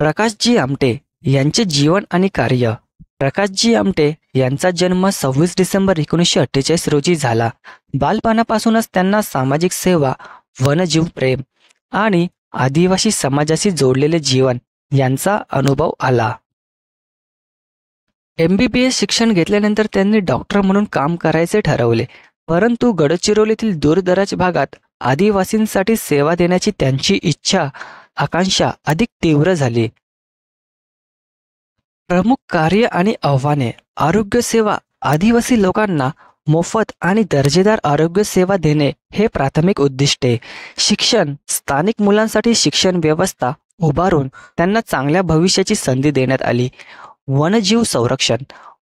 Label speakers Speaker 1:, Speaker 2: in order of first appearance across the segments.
Speaker 1: प्रकाशजी आमटे यांचे जीवन आणि कार्य. प्रकाशजी आमटे यांचा जन्म 26 डिसेंबर 1948 रोजी झाला. बालपणापासूनच त्यांना सामाजिक सेवा, वन्यजीव प्रेम आणि आदिवासी समाजाशी जोडलेले जीवन यांचा अनुभव आला. MBBS शिक्षण घेतल्यानंतर त्यांनी डॉक्टर म्हणून काम करायचे ठरवले, परंतु गडचिरोलीतील दूरदराज भागात आदिवासींसाठी सेवा देण्याची त्यांची इच्छा आकांक्षा अधिक तीव्र झाली. प्रमुख कार्य आणि आव्हाने. आरोग्य सेवा. आदिवासी लोकांना मोफत आणि दर्जेदार आरोग्य सेवा देणे हे प्राथमिक उद्दिष्टे. शिक्षण. स्थानिक मुलांसाठी शिक्षण व्यवस्था उभारून त्यांना चांगल्या भविष्याची संधी देण्यात आली. वन्यजीव संरक्षण.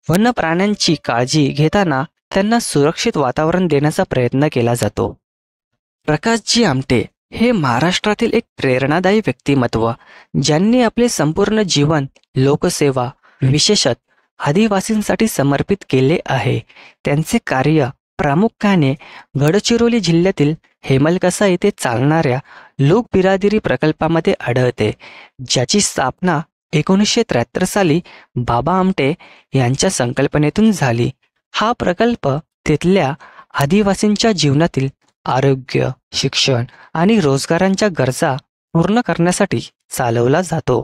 Speaker 1: वन्य प्राण्यांची काळजी घेताना त्यांना सुरक्षित वातावरण देण्याचा प्रयत्न केला जातो. प्रकाशजी आमटे हे महाराष्ट्रातील एक प्रेरणादायी व्यक्तिमत्व, ज्यांनी आपले संपूर्ण जीवन लोकसेवा, विशेषतः आदिवासींसाठी समर्पित केले आहे. त्यांचे कार्य प्रामुख्याने गडचिरोली जिल्ह्यातील हेमलकसा येथे चालणाऱ्या लोकबिरादरी प्रकल्पामध्ये आढळते, ज्याची स्थापना 1973 साली बाबा आमटे यांच्या संकल्पनेतून झाली. हा प्रकल्प तिथल्या आदिवासींच्या जीवनातील आरोग्य, शिक्षण आणि रोजगारांच्या गरजा पूर्ण करण्यासाठी चालवला जातो.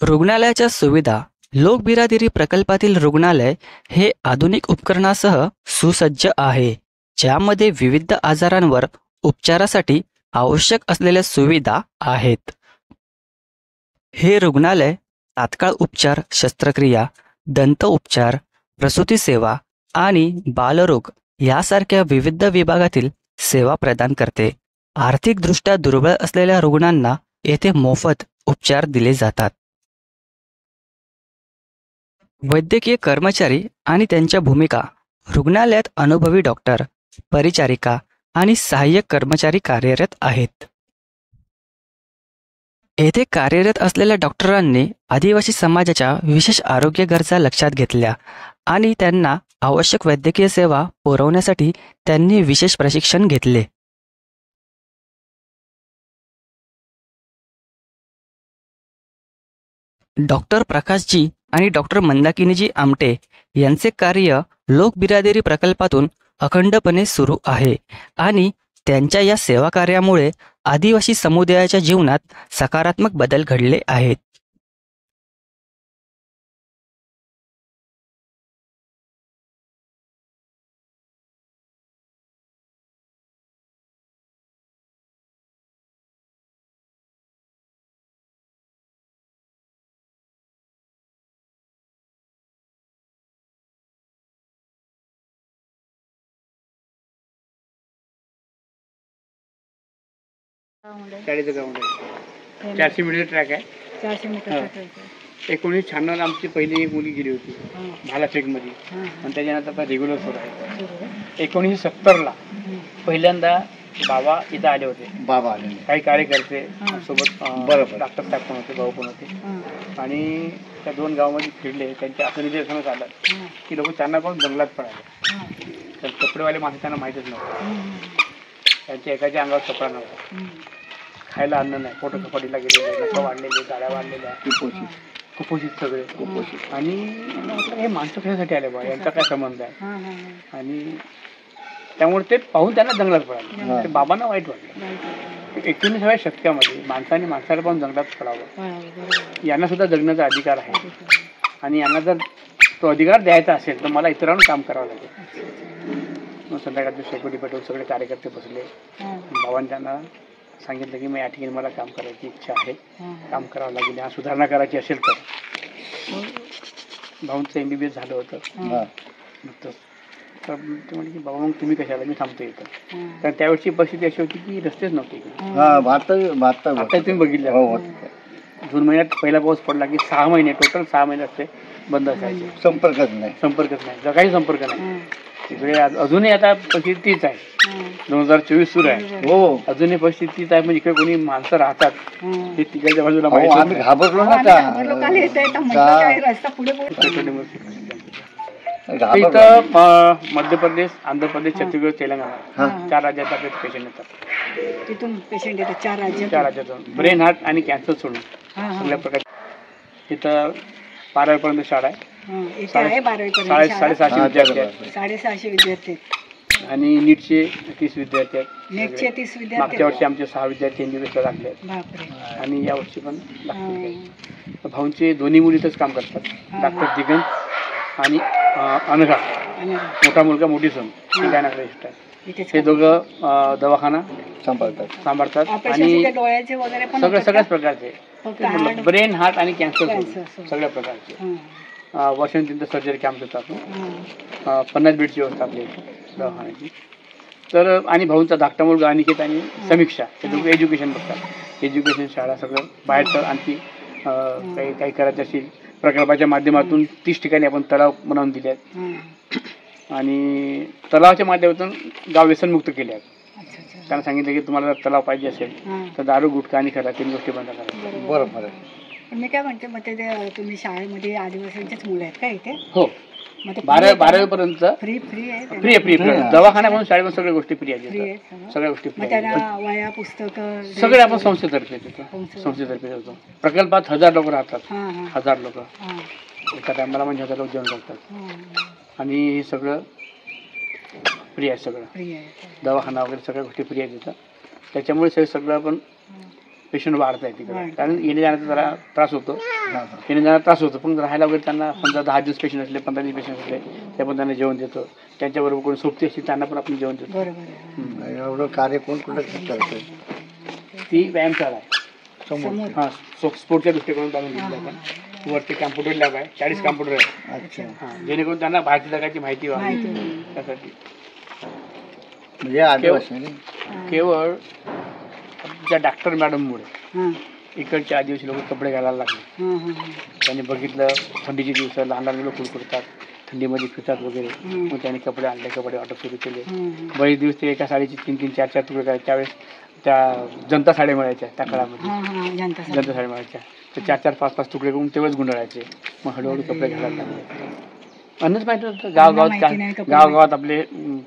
Speaker 1: रुग्णालयाच्या सुविधा. लोकबिरादरी प्रकल्पातील रुग्णालय हे आधुनिक उपकरणासह सुसज्ज आहे, ज्यामध्ये विविध आजारांवर उपचारासाठी आवश्यक असलेल्या सुविधा आहेत. हे रुग्णालय तात्काळ उपचार, शस्त्रक्रिया, दंत उपचार, प्रसूती सेवा आणि बालरोग यासारख्या विविध विभागातील सेवा प्रदान करते. आर्थिकदृष्ट्या दुर्बळ असलेल्या रुग्णांना येथे मोफत उपचार दिले जातात. वैद्यकीय कर्मचारी आणि त्यांच्या भूमिका. रुग्णालयात अनुभवी डॉक्टर, परिचारिका आणि सहाय्यक कर्मचारी कार्यरत आहेत. येथे कार्यरत असलेल्या डॉक्टरांनी आदिवासी समाजाच्या विशेष आरोग्य गरजा लक्षात घेतल्या आणि त्यांना आवश्यक वैद्यकीय सेवा पुरवण्यासाठी त्यांनी विशेष प्रशिक्षण घेतले. डॉक्टर प्रकाशजी आणि डॉक्टर मंदाकिनीजी आमटे यांचे कार्य लोकबिरादरी प्रकल्पातून अखंडपणे सुरू आहे आणि त्यांच्या या सेवा कार्यामुळे आदिवासी समुदायाच्या जीवनात सकारात्मक बदल घडले आहेत.
Speaker 2: शाळेचं ग्राउंड आहे, 400 मीटर ट्रॅक आहे.
Speaker 3: 400 मीटर
Speaker 2: हां. 1996 आमची पहिली एक मुली गेली होती भालाफेकमध्ये, आणि त्याच्यानंतर आता रेग्युलर सुरू आहे. 1970ला पहिल्यांदा बाबा इथं आले होते.
Speaker 4: बाबा आले
Speaker 2: काही कार्यकर्ते सोबत,
Speaker 4: बरोबर.
Speaker 2: डॉक्टर साहेब पण होते, भाऊ पण होते, आणि त्या 2 गावामध्ये फिरले. त्यांच्या असं निदर्शनास आलं की लोक त्यांना पण जंगलात पडाले. तर कपडेवाले माणसं त्यांना माहीतच नव्हतं. त्यांच्या एकाच्या अंगावर कपडा नव्हता, खायला अन्न नाही, पोटं कपाटीला गेलेले, नखं वाढलेले, गाड्या वाढलेल्या, कुपोषित सगळे कुपोषित. आणि हे माणसं कशासाठी आले बा, यांचा काय संबंध आहे. आणि त्यामुळे ते पाहून त्यांना जंगलात पडाले. ते बाबांना वाईट वाटलं. 19व्या शतकामध्ये माणसाने माणसाला पाहून जंगलात पडावं. यांना सुद्धा जगण्याचा अधिकार आहे, आणि यांना जर तो अधिकार द्यायचा असेल तर मला इतरांना काम करावं लागेल. मग संध्याकाळचे शेकोटी पेटवून सगळे कार्यकर्ते बसले. बाबांनी त्यांना सांगितलं की मी या ठिकाणी मला काम करायची इच्छा आहे, काम करावं लागेल, हा सुधारणा करायची असेल तर. भाऊंचं MBBS झालं होतं. तर ते म्हणे की बाबा मग तुम्ही कशाला, मी थांबतो इथं. तर त्यावेळची परिस्थिती अशी होती की रस्तेच नव्हते इकडे. आता तुम्ही बघितलं, जून महिन्यात पहिला पाऊस पडला की 6 महिने, टोटल 6 महिने रस्ते बंद असायचे. संपर्कच नाही, जगाही संपर्क नाही इकडे. अजूनही आता परिस्थिती तीच आहे. 2024 सुरू आहे. हो, अजूनही परिस्थिती तीच आहे. म्हणजे इकडे कोणी माणसं राहतात हे तिकडच्या बाजूला
Speaker 4: आम्ही घाबरलो ना.
Speaker 2: इथं मध्य प्रदेश, आंध्र प्रदेश, छत्तीसगड, तेलंगणा 4 राज्यात आपले पेशंट येतात.
Speaker 3: तिथून पेशंट येतात 4
Speaker 2: राज्यातून ब्रेन, हार्ट आणि कॅन्सर सोडून सगळ्या प्रकारचे. इथं 12वीपर्यंत शाळा आहे. 650 विद्यार्थी आहेत.
Speaker 3: 650 विद्यार्थी
Speaker 2: आणि नीटचे 30 विद्यार्थी आहेत.
Speaker 3: नेटचे 30 विद्यार्थी.
Speaker 2: मागच्या वर्षी आमचे 6 विद्यार्थी MBBSला लागले आहेत.
Speaker 3: बापरे.
Speaker 2: आणि यावर्षी पण लागतील. भाऊंचे दोन्ही मुली इथंच काम करतात. डॉक्टर दिगंत आणि अनघा, मोठा मुलगा मोठी सून, गायनेकोलॉजिस्ट आहे. हे दोघं दवाखाना सांभाळतात आणि सगळ्याच प्रकारचे ब्रेन, हार्ट आणि कॅन्सर सगळ्या प्रकारचे. वर्षांनी तिथं सर्जरी कॅम्प देतात. 50 बेडची व्यवस्था आपली दवाखान्याची. तर आणि भाऊंचा धाकटा मुलगा अनिकेत आणि समीक्षा हे दोघं एज्युकेशन बघतात. एज्युकेशन शाळा सगळं बाहेरचं आणखी काही करायचं असेल प्रकल्पाच्या माध्यमातून 30 ठिकाणी आपण तलाव बनवून दिले आहेत. आणि तलावाच्या माध्यमातून गाव व्यसनमुक्त केले आहेत. त्यांना सांगितलं की तुम्हाला जर तलाव पाहिजे असेल तर दारू, गुटखा आणि खरा 3 गोष्टी बंद करा.
Speaker 3: बरोबर. पण मी काय म्हणते, मग ते तुम्ही शाळेमध्ये आदिवासींचेच मुलं आहेत का इथे?
Speaker 2: हो, 12वीपर्यंत फ्री आहे. दवाखान्यापासून शाळेपासून सगळ्या गोष्टी फ्री आहेत. सगळ्या गोष्टी फ्री आहेत.
Speaker 3: वया, पुस्तकं
Speaker 2: सगळे आपण संस्थेतर्फे देतो. प्रकल्पात 1000 लोक राहतात. 1000 लोक एका टायमाला म्हणजे 1000 लोक जेवण करतात. आणि हे सगळं फ्री आहे. सगळं दवाखाना वगैरे सगळ्या गोष्टी फ्री आहेत तिथं. त्याच्यामुळे सगळं आपण पेशंट वाढत आहे तिकडे. कारण येणे जाण्याचा जरा त्रास होतो. पण राहायला वगैरे त्यांना समजा 10 दिवस पेशंट असले, 15 दिवस पेशंट असले, ते पण त्यांना जेवण देतो. त्यांच्याबरोबर कोणी सोबती असतील त्यांना पण आपण जेवण देतो.
Speaker 4: एवढं कार्य कोण कुठं करतोय?
Speaker 2: ती व्यायामशाळा आहे. स्पोर्टच्या दृष्टिकोनातून बांधून दिली आपण. वरती कॅम्प्युटर लॅब आहे. 40 कॅम्प्युटर आहे. जेणेकरून त्यांना बाहेरच्या जगाची माहिती व्हावी त्यासाठी. केवळ त्या डॉक्टर मॅडममुळे इकडचे आदिवासी लोक कपडे घालायला लागले. त्यांनी बघितलं थंडीचे दिवस, लहान लहान मुलं कुडकुडतात, थंडीमध्ये फिरतात वगैरे. मग त्यांनी कपडे आणले, कपडे वाटप सुरू केले. बरेच दिवस ते एका साडीचे 3-3, 4-4 तुकडे करायचे. त्यावेळेस त्या जनता साड्या मिळायच्या त्या काळामध्ये. जनता साड्या मिळायच्या तर 4-4, 5-5 तुकडे करून तेवढेच गुंडाळायचे. मग हळूहळू कपडे घालायला लागले. अन्नच माहिती होतं. गावागावात आपले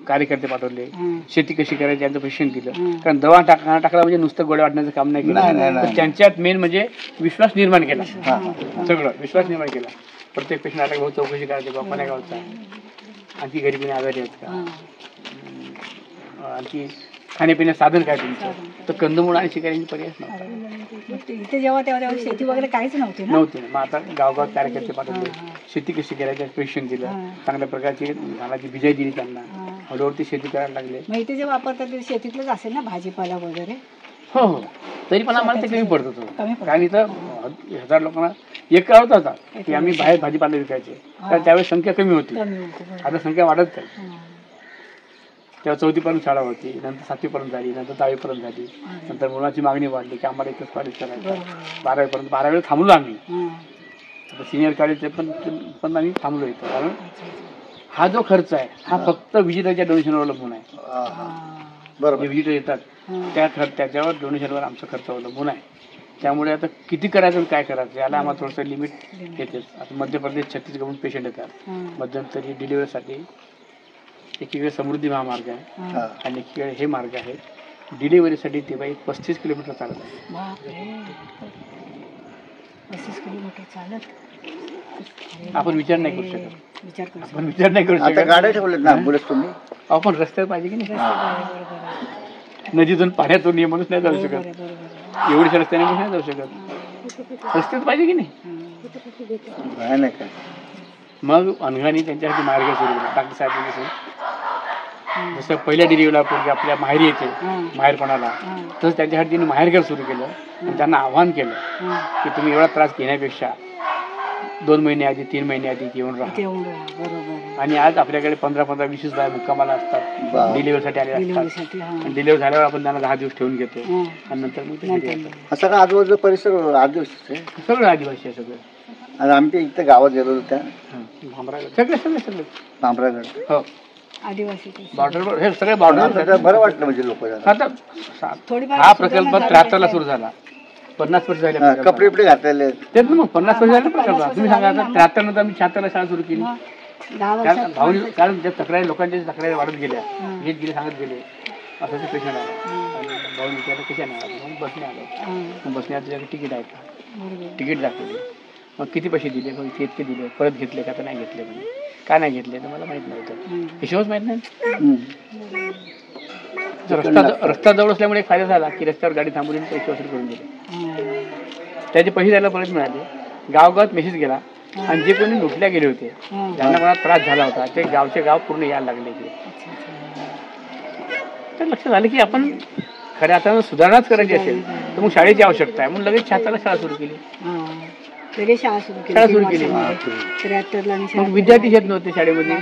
Speaker 2: कार्यकर्ते पाठवले. शेती कशी करायची यांचं प्रशिक्षण दिलं. कारण दवा टाकला म्हणजे नुसतं गोळ्या वाटण्याचं काम नाही केलं. तर त्यांच्यात मेन म्हणजे विश्वास निर्माण केला. सगळं विश्वास निर्माण केला. प्रत्येक पेशंट आला भाऊ चौकशी करायची, बाप्पा नाही गावचा, आणखी घरी कोणी आजारी आहेत का, आणखी खाण्यापिण्याचं साधन काय तुमचं. तर कंदमुळं आणि शिकाऱ्यांची पर्याय नव्हता.
Speaker 3: इथे जेव्हा तेव्हा शेती वगैरे काहीच नव्हती.
Speaker 2: मग आता गावगावात कार्यकर्ते पाठवले. शेती कशी करायची प्रशिक्षण दिलं. चांगल्या प्रकारची धानाची बिजाई दिली त्यांना. हळूहळू ते शेती करायला लागले.
Speaker 3: मग इथे जे वापरतात ते शेतीतलंच असेल ना, भाजीपाला वगैरे?
Speaker 2: हो. तरी पण आम्हाला ते कमी पडत होतं. कारण इथं 1000 लोकांना एक काळ होता की आम्ही बाहेर भाजीपाला विकायचे. तर त्यावेळेस संख्या कमी होती. आता संख्या वाढत आहे. तेव्हा 4थीपर्यंत शाळा होती, नंतर 7वीपर्यंत झाली, नंतर 10वीपर्यंत झाली. नंतर मुलाची मागणी वाढली की आम्हाला एकच कॉलेज करायचं. 12वीपर्यंत 12वी थांबलो आम्ही. आता सिनियर कॉलेजचे पण आम्ही थांबलो इथं. कारण हा जो खर्च आहे हा फक्त विजिटरच्या डोनेशनवर अवलंबून आहे. जे विजिटर येतात त्याच्यावर डोनेशनवर आमचा खर्च अवलंबून आहे. त्यामुळे आता किती करायचं आणि काय करायचं याला आम्हाला थोडंसं लिमिट येते. आता मध्य प्रदेश, छत्तीसगडून पेशंट येतात. मध्यंतरी डिलिव्हरीसाठी एकीकडे समृद्धी महामार्ग आहे आणि एकीकडे हे मार्ग आहे. डिलिव्हरीसाठी ते बाई 35 किलोमीटर चालत आहे.
Speaker 3: 35 किलोमीटर चालत
Speaker 2: आपण विचार नाही करू शकत. आपण विचार नाही करू शकत.
Speaker 4: गाड्या ठेवल्यात ना ॲम्ब्युलन्स तुम्ही?
Speaker 2: आपण रस्त्यावर पाहिजे की नाही. नदीतून पाण्यातून हे माणूस नाही जाऊ शकत. एवढ्याशा रस्त्याने नाही जाऊ शकत. रस्त्यात पाहिजे की नाही. मग अनघाने त्यांच्यासाठी मार्ग सुरू केला. डॉक्टर साहेबांनी जसं पहिल्या डिलिव्हरीला पूर्वी आपल्या माहेरी येते माहेरपणाला, तसं त्यांच्यासाठी तिने माहेरघर सुरू केलं. आणि त्यांना आव्हान केलं की तुम्ही एवढा त्रास घेण्यापेक्षा 2 महिने आधी, 3 महिने आधी येऊन राहा. आणि आज आपल्याकडे 15-15, 20 बाया मुक्कामाला असतात, डिलिव्हरीसाठी आले असतात. आणि डिलिव्हरी झाल्यावर आपण त्यांना 10 दिवस ठेवून घेतो आणि नंतर मग
Speaker 4: असं का आजूबाजूचा परिसर आदिवासी
Speaker 2: सगळं आदिवासी आहे सगळं.
Speaker 4: आणि आमच्या इथं गावात गेलो त्या
Speaker 2: सगळे
Speaker 4: भामरागड.
Speaker 2: हो,
Speaker 3: आदिवासी
Speaker 2: बॉर्डर हे सगळे बॉर्डर.
Speaker 4: बरं वाटलं म्हणजे लोक.
Speaker 2: आता हा प्रकल्प 73ला सुरू झाला. 50 वर्ष झाले.
Speaker 4: कपडे घातलेले
Speaker 2: तेच ना. मग 50 वर्ष झाले प्रकल्प. तुम्ही सांगा 73 नंतर आम्ही 76ला शाळा सुरू केली.
Speaker 3: 10 वर्षात
Speaker 2: कारण त्या तक्रारी लोकांच्या तक्रारी वाढत गेल्या, हेच गेले सांगत गेले असं ते पेशंट आला आणि भाऊन विचारलं कशा नाही आला, मग बसने आलो. मग बसने आलं त्याच्याकडे तिकीट आहे का, तिकीट दाखवले. मग किती पैसे दिले, मग इतके दिले, परत घेतले का तर नाही घेतले, म्हणजे का नाही घेतले तर मला माहीत नव्हतं, हिशोबच माहीत नाही. रस्ता जवळ असल्यामुळे एक फायदा झाला की रस्त्यावर गाडी थांबवली आणि पैसे वसूल करून दिले. त्याचे पैसे द्यायला परत मिळाले. गावगावात मेसेज गेला आणि जे कोणी लुटल्या गेले होते, ज्यांना कोणाला त्रास झाला होता, ते गावचे गाव पूर्ण यायला लागले. तर लक्षात आलं की आपण खऱ्या अर्थानं सुधारणाच करायची असेल तर मग शाळेची आवश्यकता आहे, म्हणून लगेच 76 शाळा सुरू केली.
Speaker 3: शाळा सुरू केली. 73 ला
Speaker 2: मग विद्यार्थी येत नव्हते शाळेमध्ये,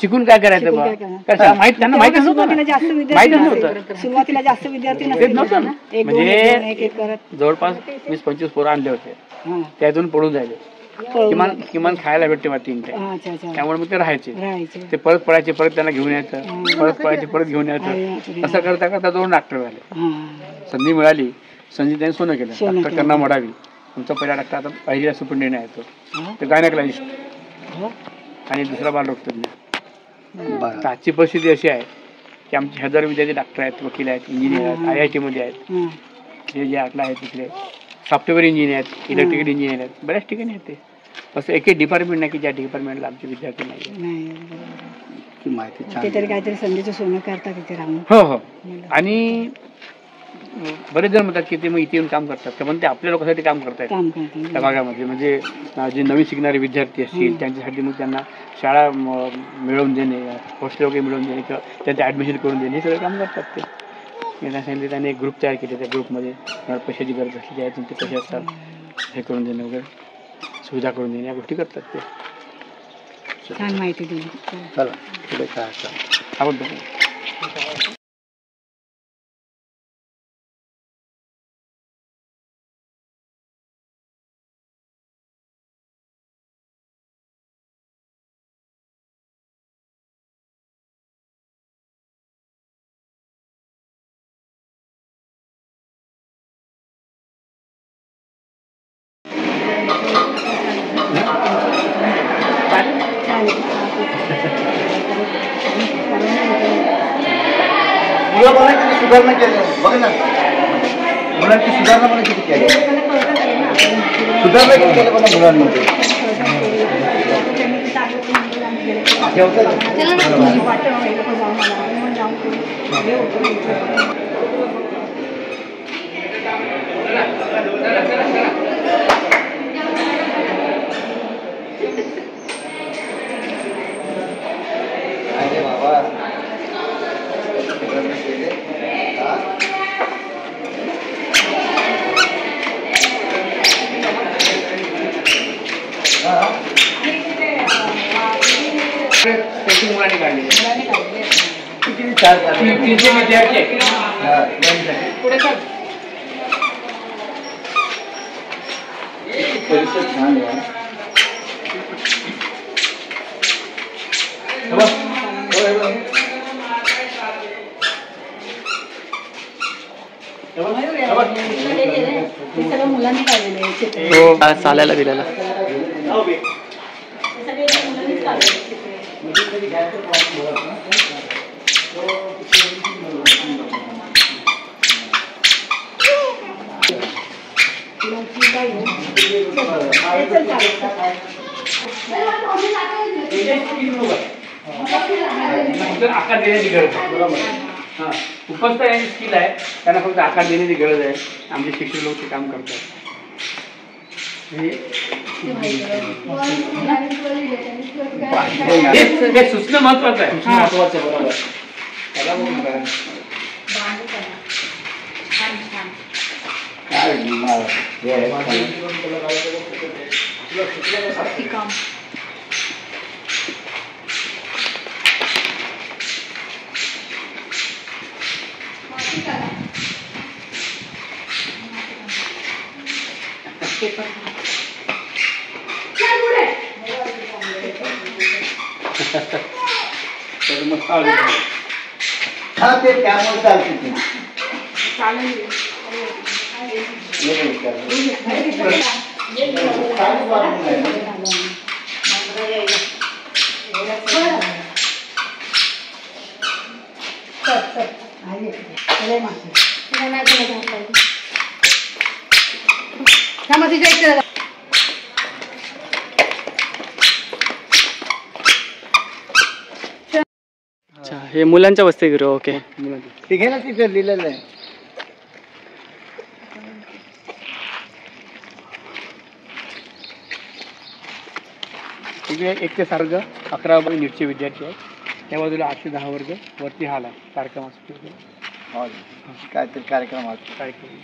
Speaker 2: शिकून काय करायचं बा, त्यांना माहितच नव्हतं.
Speaker 3: सुरुवातीला जास्त विद्यार्थी
Speaker 2: नव्हतं ना, म्हणजे जवळपास 20-25 पोरं आणले होते, त्यातून पडून जायले. किमान खायला भेटते मला 3 टाइम, त्यामुळे मग ते राहायचे. ते परत पडायचे, परत त्यांना घेऊन यायचं, परत पडायचे, परत घेऊन यायचं. असं करता करता 2 डॉक्टर झाले. संधी मिळाली, संधी त्यांनी सोनं केलं. डॉक्टर कन्ना मोडावी तुमचा पहिला डॉक्टर आता पहिला सुपरटेंडेंट आहे, तो गायनेकोलॉजिस्ट आणि दुसरा बालरोगतज्ञ. आजची परिस्थिती अशी आहे की आमचे 1000 विद्यार्थी डॉक्टर आहेत, वकील आहेत, इंजिनियर आहेत, IIT मध्ये आहेत, जे आटला आहेत तिकडे सॉफ्टवेअर इंजिनियर आहेत, इलेक्ट्रिकल इंजिनियर आहेत, बऱ्याच ठिकाणी आहेत. ते असं एकही डिपार्टमेंट नाही की ज्या डिपार्टमेंटला आमचे विद्यार्थी नाही.
Speaker 3: माहिती तरी काहीतरी संधीचं सोनं करतात तिथे राहून.
Speaker 2: हो. आणि बरेच जण म्हणतात की ते मग इथे येऊन काम करतात, तर पण ते आपल्या लोकांसाठी काम करतात त्या भागामध्ये. म्हणजे जे नवीन शिकणारे विद्यार्थी असतील त्यांच्यासाठी मग त्यांना शाळा मिळवून देणे, हॉस्टेल वगैरे मिळवून देणे किंवा त्यांचं ॲडमिशन करून देणे, हे सगळं काम करतात. ते त्यांना सांगितले, त्यांनी एक ग्रुप तयार केले. त्या ग्रुपमध्ये पैशाची गरज असली आहे तुमचे पैसे असतात हे करून देणे वगैरे, सुविधा करून देणे, या गोष्टी करतात ते.
Speaker 3: छान माहिती दिली.
Speaker 4: चला पुढे काय
Speaker 2: आपण
Speaker 4: मुलांची सुधारणा केली बघ ना, मुलांची सुधारणा पण किती केली, सुधारणा किती केली बघा मुलांमध्ये. मुलांनी काढले किती 300 विद्यार्थी परिसर छान आहे.
Speaker 3: सगळं मुलांनी काढलेलं
Speaker 1: चालायला दिलेला.
Speaker 2: आकार देण्याची गरज आहे. बरोबर. हां, उपस्थित यांची स्किल आहे, त्यांना फक्त आकार देण्याची गरज आहे. आमचे शिक्षक लोक ते काम करतात. हे सुचणं महत्वाचं आहे. महत्वाचं बरोबर. त्याला बघून काय मस्त आवडलं.
Speaker 4: हा ते त्यामुळे चालते ते.
Speaker 3: लय माती. तिला नाही तुला जात पाहिजे. थांबा तिच्या इकडे.
Speaker 1: अच्छा, हे मुलांच्या वसतिगृह. ओके.
Speaker 4: ते घे ना, तिथे लिहिलेलं आहे.
Speaker 2: इकडे 1 ते 6 वर्ग 11 वर्ग नीटचे विद्यार्थी आहेत. त्या बाजूला 8 ते 10 वर्ग वरती हॉल आहे कार्यक्रमासाठी
Speaker 4: हो, काहीतरी कार्यक्रम असतो.
Speaker 2: कार्यक्रम.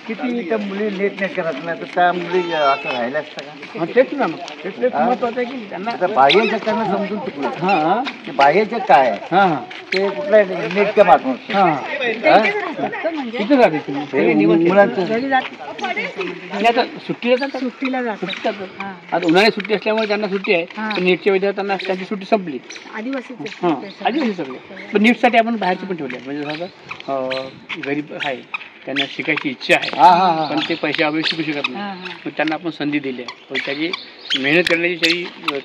Speaker 4: किती त्या मुली लेट नाही करत नाही तर त्या मुली असं राहिल्या असतं का?
Speaker 2: हा, तेच ना, मग तेच महत्वाचं आहे की त्यांना.
Speaker 4: आता बाह्य जगांना समजून चुकलं.
Speaker 2: हां
Speaker 4: ते बाह्य जग काय आहे
Speaker 2: हां हां
Speaker 4: ते कुठल्या नेटच्या माध्यमातून
Speaker 2: हां
Speaker 3: म्हणजे
Speaker 2: किती जाते तुम्ही सगळे निवांत.
Speaker 4: मुलांचं
Speaker 3: घरी जात
Speaker 2: आणि आता सुट्टीला जातात.
Speaker 3: सुट्टीला जातात.
Speaker 2: सुट्टी जातात.
Speaker 3: हा.
Speaker 2: आता उन्हाळी सुट्टी असल्यामुळे त्यांना सुट्टी आहे.
Speaker 3: हां.
Speaker 2: पण नीटच्या विद्यार्थ्यांना त्यांची सुट्टी संपली.
Speaker 3: आदिवासीचे
Speaker 2: हां आदिवासी सगळे. पण नीटसाठी आपण बाहेरचे पण ठेवले म्हणजे समजा गरीब आहे त्यांना शिकायची इच्छा आहे
Speaker 4: हा, हा, हा.
Speaker 2: पण ते पैसे अभावी शिकू शकत
Speaker 3: हां,
Speaker 2: नाही.
Speaker 3: हां.
Speaker 2: मग त्यांना आपण संधी दिली आहे. पण त्याची मेहनत करण्याची त्याची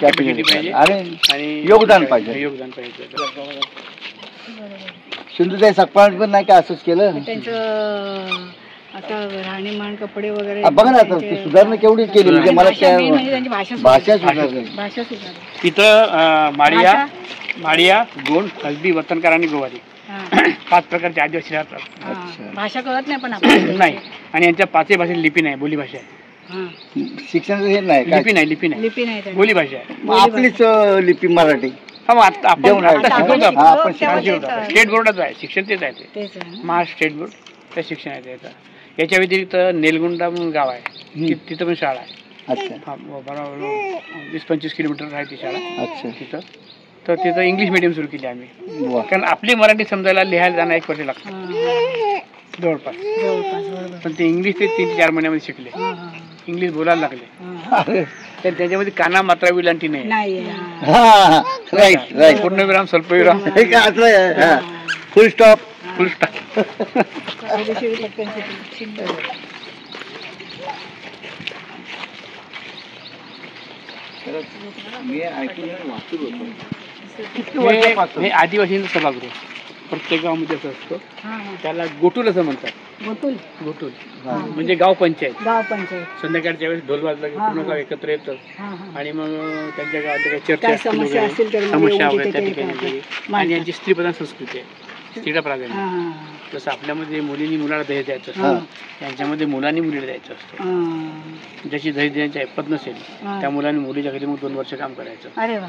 Speaker 2: कॅपॅसिटी पाहिजे आणि
Speaker 4: योगदान पाहिजे.
Speaker 2: योगदान पाहिजे.
Speaker 4: सिंधुताई सकपाळ पण नाही का असंच केलं.
Speaker 3: त्यांचं आता राहणीमान कपडे वगैरे
Speaker 4: बघा ना आता ते सुधारणा केवढी केली म्हणजे मला
Speaker 3: भाषा main म्हणजे त्यांची भाषा
Speaker 4: भाषा सुधारली.
Speaker 3: भाषा सुधारली.
Speaker 2: तिथं माडिया गोंड हलबी वतनकार आणि गोवारी
Speaker 3: हां.
Speaker 2: 5 प्रकारचे आदिवासी राहतात.
Speaker 3: हां. भाषा कळत नाही पण आपण
Speaker 2: नाही आणि यांच्या 5ही भाषेत लिपी नाही, बोली भाषा आहे.
Speaker 3: हां.
Speaker 4: शिक्षणाचं हे नाही काय
Speaker 2: लिपी नाही
Speaker 3: लिपी नाही त्यांची.
Speaker 2: बोली भाषा आहे.
Speaker 4: मग आपलीच लिपी मराठी.
Speaker 2: हा मग आता आपण
Speaker 4: जेवण आहे.
Speaker 2: आता
Speaker 3: आपण
Speaker 2: शिकवतो
Speaker 3: शिकलो,
Speaker 4: आपण
Speaker 3: तेव्हा
Speaker 2: शिकवतो.
Speaker 3: ते-
Speaker 2: स्टेट बोर्डाचं आहे शिक्षण तेच आहे ते.
Speaker 3: तेच आहे.
Speaker 2: महाराष्ट्र स्टेट बोर्ड त्या शिक्षण आहे त्याचं. याच्या व्यतिरिक्त नेलगुंडा म्हणून गाव आहे तिथं पण शाळा आहे.
Speaker 4: अच्छा
Speaker 2: हा बरोबर 20-25 किलोमीटर आहे ती शाळा
Speaker 4: अच्छा
Speaker 2: तिथं. तर तिथं इंग्लिश मिडियम सुरू केली आम्ही
Speaker 4: वा.
Speaker 2: कारण आपली मराठी समजायला लिहायला जाणं 1 वर्ष लागतं
Speaker 3: हां.
Speaker 2: जवळपास.
Speaker 3: जवळपास बरोबर.
Speaker 2: पण ते इंग्लिश ते 3 ते 4 महिन्यामध्ये शिकले.
Speaker 3: हां, हां.
Speaker 2: इंग्लिश बोलायला लागले.
Speaker 3: हां.
Speaker 2: तर त्याच्यामध्ये काना मात्रा विलांटी नाही.
Speaker 3: नाही आहे. हां.
Speaker 4: हा राईट राईट
Speaker 2: पूर्णविराम स्वल्पविराम
Speaker 4: हे काय असं फुल स्टॉप.
Speaker 2: फुल स्टॉप.
Speaker 3: कायदेशीर पटकन शिकलं.
Speaker 4: मी ऐकून वाचत होतो.
Speaker 2: हे आदिवासींचं सभागृह प्रत्येक गावामध्ये असं असतं.
Speaker 3: हां, हां.
Speaker 2: त्याला गोटूल असं म्हणतात.
Speaker 3: गोकुल
Speaker 2: गोटूल
Speaker 4: हा.
Speaker 2: म्हणजे गाव पंचायत.
Speaker 3: गाव पंचायत.
Speaker 2: संध्याकाळच्या वेळेस ढोल वाजला की
Speaker 3: हा,
Speaker 2: पूर्ण
Speaker 3: हा.
Speaker 2: गाव एकत्र येतं
Speaker 3: हां, हां.
Speaker 2: आणि मग त्यांच्या गावात काही चर्चा
Speaker 3: काय
Speaker 2: असतील
Speaker 3: समस्या
Speaker 2: वगैरे,
Speaker 3: असतील तर मग
Speaker 2: समस्या
Speaker 3: येऊन
Speaker 2: वगैरे त्या
Speaker 3: तिथे
Speaker 2: ठिकाणी
Speaker 3: ते
Speaker 2: वगैरे.
Speaker 3: मांडतात.
Speaker 2: आणि यांची स्त्रीप्रधान संस्कृती आहे. स्त्रीला प्राधान्य.
Speaker 3: हां, हां.
Speaker 2: जसं आपल्यामध्ये मुलींनी मुलाला दहेज द्यायचं
Speaker 3: हां.
Speaker 2: असतं त्यांच्यामध्ये मुलांनी मुलीला द्यायचं असतं.
Speaker 3: हां.
Speaker 2: ज्याची दहेज देण्याची ऐपत नसेल
Speaker 3: हां.
Speaker 2: त्या मुलांनी मुलीच्या घरी मग 2 वर्ष काम करायचं.
Speaker 3: अरे वा.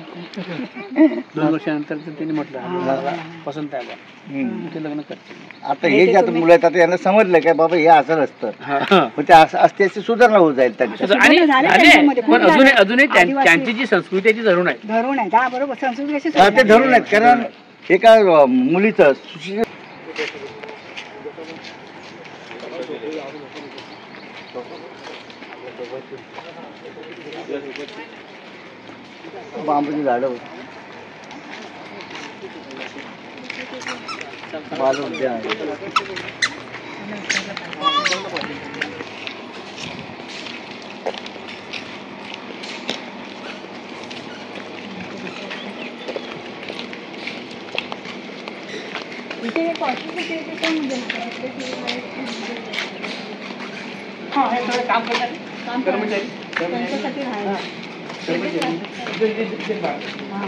Speaker 2: 2 वर्षानंतर तर त्यांनी म्हटलं मला पसंत आहे बा,
Speaker 4: हम्म.
Speaker 2: ते लग्न करते.
Speaker 4: आता हे जे आता मुलं आहेत आता यांना समजलं काय बाबा हे असं नसतं पण ते असं असते अशी सुधारणा होत जाईल त्यांच्या.
Speaker 2: आणि
Speaker 3: झालं
Speaker 2: आणि-
Speaker 3: त्यांच्यामध्ये, खूप
Speaker 2: पण
Speaker 3: झालं.
Speaker 2: अजूनही
Speaker 3: आदिवासी-
Speaker 2: त्यांची जी संस्कृती आहे ती धरून आहे.
Speaker 3: धरून आहेत. हा बरोबर. संस्कृती कशी
Speaker 4: हा, ते धरून आहेत कारण एका मुलीचं सुशिक्षित बांबूची झाडं होती. बाल उद्यान आहे.
Speaker 3: इथे एक ऑफिस आहे, ते पण
Speaker 2: हा, हे सगळं काम करतात
Speaker 3: काम
Speaker 2: कर्मचारी.
Speaker 3: त्यांच्यासाठी राहायला. हां.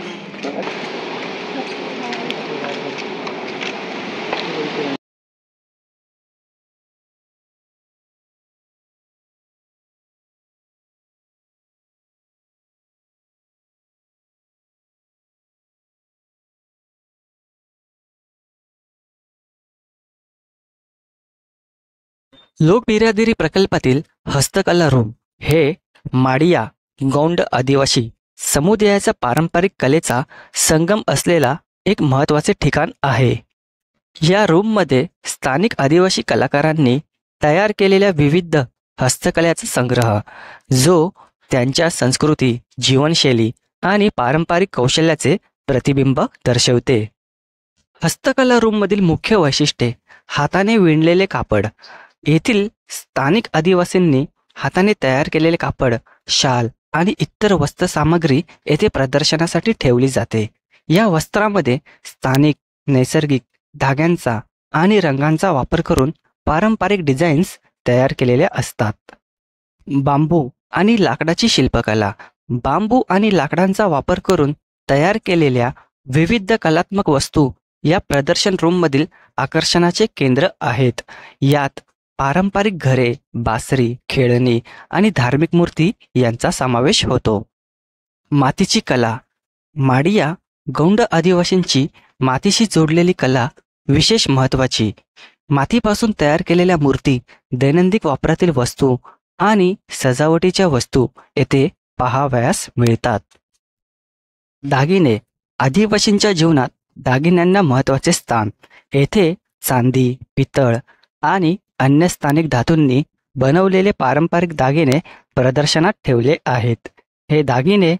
Speaker 1: लोकबिरादरी प्रकल्पातील हस्तकला रूम हे माडिया गौंड आदिवासी समुदायाचा पारंपरिक कलेचा संगम असलेला एक महत्त्वाचे ठिकाण आहे. या रूममध्ये स्थानिक आदिवासी कलाकारांनी तयार केलेल्या विविध हस्तकलेचा संग्रह जो त्यांच्या संस्कृती, जीवनशैली आणि पारंपरिक कौशल्याचे प्रतिबिंब दर्शवते. हस्तकला रूममधील मुख्य वैशिष्ट्ये हाताने विणलेले कापड. येथील स्थानिक आदिवासींनी हाताने तयार केलेले कापड, शाल आणि इतर वस्त्रसामग्री येथे प्रदर्शनासाठी ठेवली जाते. या वस्त्रामध्ये स्थानिक, नैसर्गिक धाग्यांचा आणि रंगांचा वापर करून पारंपरिक डिझाईन्स तयार केलेल्या असतात. बांबू आणि लाकडाची शिल्पकला. बांबू आणि लाकडांचा वापर करून तयार केलेल्या विविध कलात्मक वस्तू या प्रदर्शन रूममधील आकर्षणाचे केंद्र आहेत. यात पारंपरिक घरे, बासरी, खेळणी आणि धार्मिक मूर्ती यांचा समावेश होतो. मातीची कला. माडिया गौंड आदिवासींची मातीशी जोडलेली कला विशेष महत्त्वाची. मातीपासून तयार केलेल्या मूर्ती, दैनंदिन वापरातील वस्तू आणि सजावटीच्या वस्तू येथे पाहावयास मिळतात. दागिने. आदिवासींच्या जीवनात दागिन्यांना महत्त्वाचे स्थान. येथे चांदी, पितळ आणि अन्य स्थानिक धातूंनी बनवलेले पारंपरिक दागिने प्रदर्शनात ठेवले आहेत. हे दागिने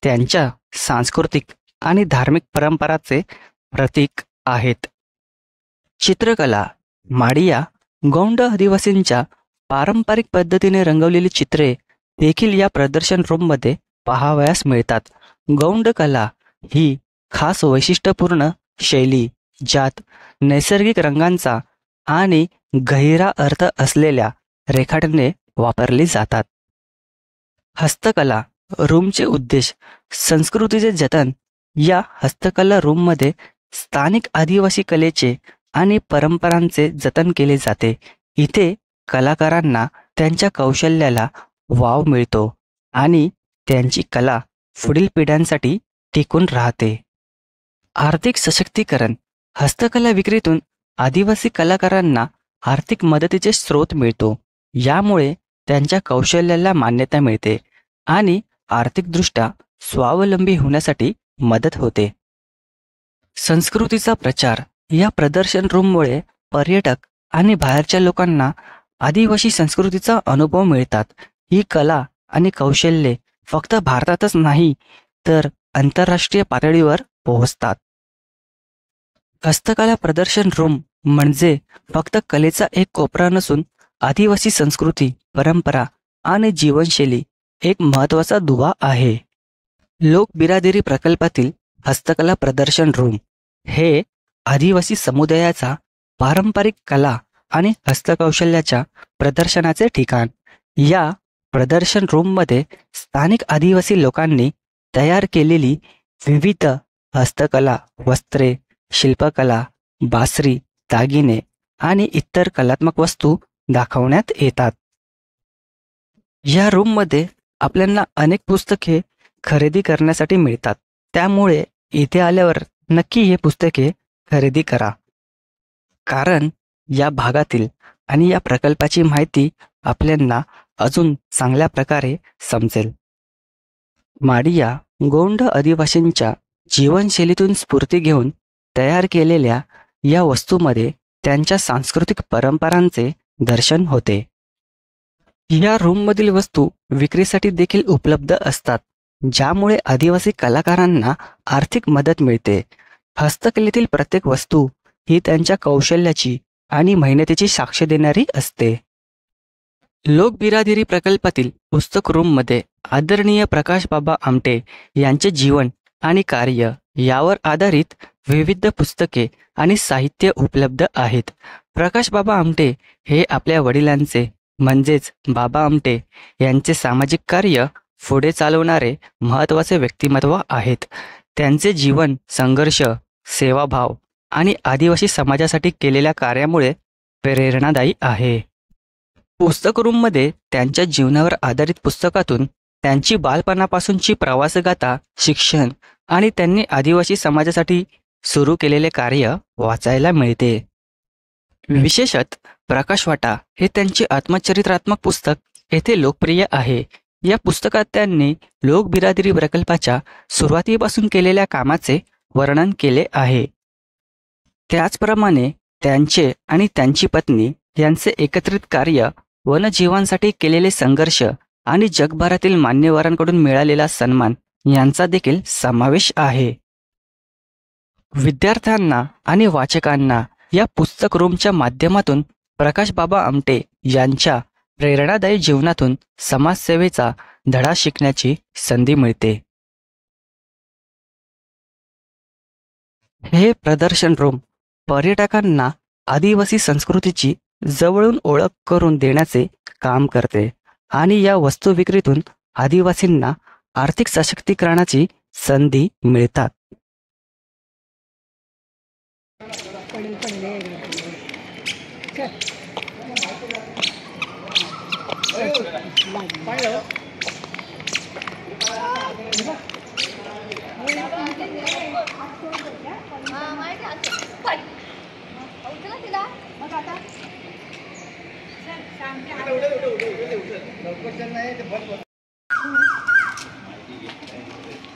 Speaker 1: त्यांच्या सांस्कृतिक आणि धार्मिक परंपराचे प्रतीक आहेत. चित्रकला. माडिया गौंड आदिवासींच्या पारंपरिक पद्धतीने रंगवलेली चित्रे देखील या प्रदर्शन रूममध्ये पाहावयास मिळतात. गौंड कला ही खास वैशिष्ट्यपूर्ण शैली ज्यात नैसर्गिक रंगांचा आणि गहिरा अर्थ असलेल्या रेखाटने वापरली जातात. हस्तकला. रूमचे उद्देश. संस्कृतीचे जतन. या हस्तकला रूममध्ये स्थानिक आदिवासी कलेचे आणि परंपरांचे जतन केले जाते. इथे कलाकारांना त्यांच्या कौशल्याला वाव मिळतो आणि त्यांची कला पुढील पिढ्यांसाठी टिकून राहते. आर्थिक सशक्तीकरण. हस्तकला विक्रीतून आदिवासी कलाकारांना आर्थिक मदतीचे स्रोत मिळतो. यामुळे त्यांच्या कौशल्याला मान्यता मिळते आणि आर्थिकदृष्ट्या स्वावलंबी होण्यासाठी मदत होते. संस्कृतीचा प्रचार. या प्रदर्शन रूममुळे पर्यटक आणि बाहेरच्या लोकांना आदिवासी संस्कृतीचा अनुभव मिळतात. ही कला आणि कौशल्ये फक्त भारतातच नाही तर आंतरराष्ट्रीय पातळीवर पोहोचतात. हस्तकला प्रदर्शन रूम म्हणजे फक्त कलेचा एक कोपरा नसून आदिवासी संस्कृती, परंपरा आणि जीवनशैली एक महत्त्वाचा दुवा आहे. लोक बिरादरी प्रकल्पातील हस्तकला प्रदर्शन रूम हे आदिवासी समुदायाचा पारंपरिक कला आणि हस्तकौशल्याच्या प्रदर्शनाचे ठिकाण. या प्रदर्शन रूममध्ये स्थानिक आदिवासी लोकांनी तयार केलेली विविध हस्तकला, वस्त्रे, शिल्पकला, बासरी, दागिने आणि इतर कलात्मक वस्तू दाखवण्यात येतात. या रूममध्ये आपल्याला अनेक पुस्तके खरेदी करण्यासाठी मिळतात. त्यामुळे इथे आल्यावर नक्की हे पुस्तके खरेदी करा, कारण या भागातील आणि या प्रकल्पाची माहिती आपल्याला अजून चांगल्या प्रकारे समजेल. माडिया गौंड आदिवासींच्या जीवनशैलीतून स्फूर्ती घेऊन तयार केलेल्या या वस्तूमध्ये त्यांच्या सांस्कृतिक परंपरांचे दर्शन होते. या रूममधील वस्तू विक्रीसाठी देखील उपलब्ध असतात, ज्यामुळे आदिवासी कलाकारांना आर्थिक मदत मिळते. हस्तकलेतील प्रत्येक वस्तू ही त्यांच्या कौशल्याची आणि मेहनतीची साक्ष देणारी असते. लोक बिरादरी प्रकल्पातील पुस्तक रूममध्ये आदरणीय प्रकाश बाबा आमटे यांचे जीवन आणि कार्य यावर आधारित विविध पुस्तके आणि साहित्य उपलब्ध आहेत. प्रकाश बाबा आमटे हे आपल्या वडिलांचे म्हणजेच बाबा आमटे यांचे सामाजिक कार्य पुढे चालवणारे महत्त्वाचे व्यक्तिमत्व आहेत. त्यांचे जीवन, संघर्ष, सेवाभाव आणि आदिवासी समाजासाठी केलेल्या कार्यामुळे प्रेरणादायी आहे. पुस्तक रूममध्ये त्यांच्या जीवनावर आधारित पुस्तकातून त्यांची बालपणापासूनची प्रवासगाथा, शिक्षण आणि त्यांनी आदिवासी समाजासाठी सुरू केलेले कार्य वाचायला मिळते. विशेषतः प्रकाशवाटा हे त्यांचे आत्मचरित्रात्मक पुस्तक येथे लोकप्रिय आहे. या पुस्तकात त्यांनी लोक बिरादरी प्रकल्पाच्या सुरुवातीपासून केलेल्या कामाचे वर्णन केले आहे. त्याचप्रमाणे त्यांचे आणि त्यांची पत्नी यांचे एकत्रित कार्य, वनजीवांसाठी केलेले संघर्ष आणि जगभरातील मान्यवरांकडून मिळालेला सन्मान यांचा देखील समावेश आहे. विद्यार्थ्यांना आणि वाचकांना या पुस्तक रूमच्या माध्यमातून प्रकाश बाबा आमटे यांच्या प्रेरणादायी जीवनातून समाजसेवेचा धडा शिकण्याची संधी मिळते. हे प्रदर्शन रूम पर्यटकांना आदिवासी संस्कृतीची जवळून ओळख करून देण्याचे काम करते आणि या वस्तू विक्रीतून आदिवासींना आर्थिक सशक्तीकरणाची संधी मिळतात.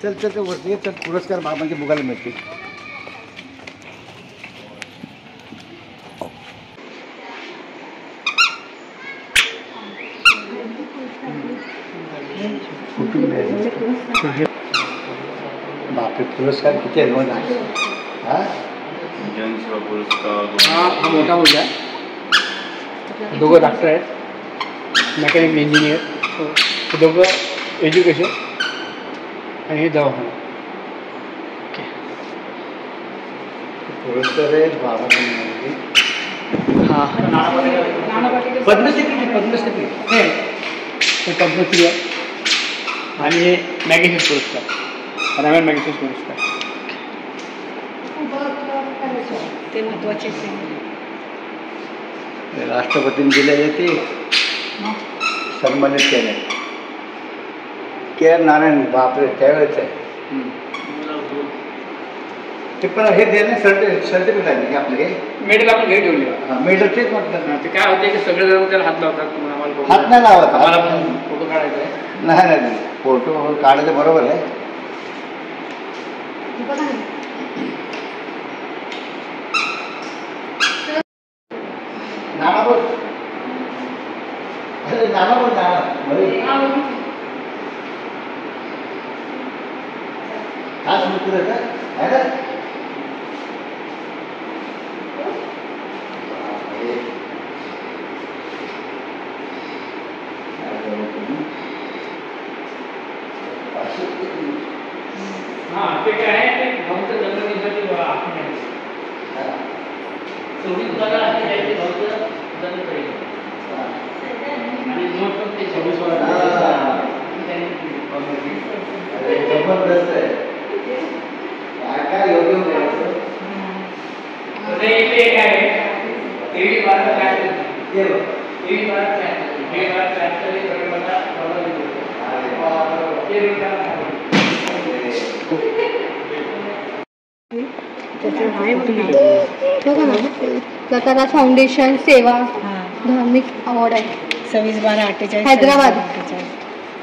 Speaker 4: चल चल चल वरती ये, चल पुरस्कार बाबांचे बघायला मिळतील. बापरे, पुरस्कार किती आहे बघा. हा
Speaker 5: जनसेवा पुरस्कार
Speaker 2: हा मोठा मुलगा आहे. दोघं डॉक्टर आहेत, मेकॅनिकल इंजिनियर. हे दोघं एज्युकेशन आणि हे दवाखाना.
Speaker 4: पुरस्कार आहे बाबांचे.
Speaker 2: हां पद्मश्री पद्मश्री हे पद्मश्री आहे आणि हे मॅगेसेस पुरस्कार, रमण मॅगेसेस पुरस्कार.
Speaker 3: ते महत्वाचे
Speaker 4: राष्ट्रपतींनी दिलेले ते सन्मानित केले. के.आर. नारायण, बापरे त्यावेळेच आहे ते. पण हे देणे सर्टिफिकेट आहे की आपले
Speaker 2: मेडल आपण घरी ठेवले.
Speaker 4: मेडल तेच म्हटलं ना.
Speaker 2: ते काय होते की सगळेजण त्याला हात लावतात.
Speaker 4: हात नाही लावत.
Speaker 2: आम्हाला फोटो काढायचा आहे.
Speaker 4: नाही नाही, फोटो काढायचं बरोबर आहे. नाना बोल, अरे नाना बोल, नाना काय सुरू आहे ना.
Speaker 2: हां ते काय आहे ते भाऊचं जन्मदिवसाची आपण चोवीस बारा आणि नोट पण ते 26
Speaker 4: जबरदस्त आहे. काय योग्य
Speaker 2: ते काय आहे तेवी बारा काय तेवी बारा काय हे बारा काय तरी मला
Speaker 6: प्रकारा फाउंडेशन सेवा धार्मिक अवॉर्ड आहे.
Speaker 3: 26/12/48
Speaker 6: हैदराबाद.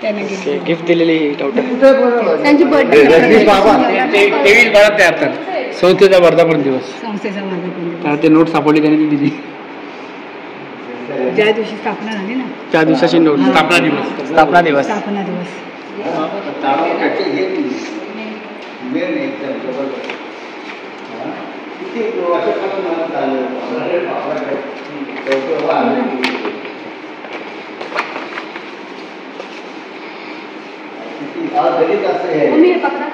Speaker 3: त्याने दिली.
Speaker 2: गिफ्ट दिलेली टोटल
Speaker 6: त्यांची बर्थडे
Speaker 2: 23/12/73 संस्थेचा वर्धापन दिवस.
Speaker 3: संस्थेचा माझा पण
Speaker 2: त्याला ते नोट सापडली, त्याने ती दिली.
Speaker 3: ज्या दिवशी स्थापना झाली ना,
Speaker 2: त्या दिवसाची नोट. स्थापना दिवस. स्थापना दिवस.
Speaker 3: स्थापना दिवस.
Speaker 4: किती वर्षापासून मला चालू गणित असं आहे.
Speaker 6: मी हे पकडा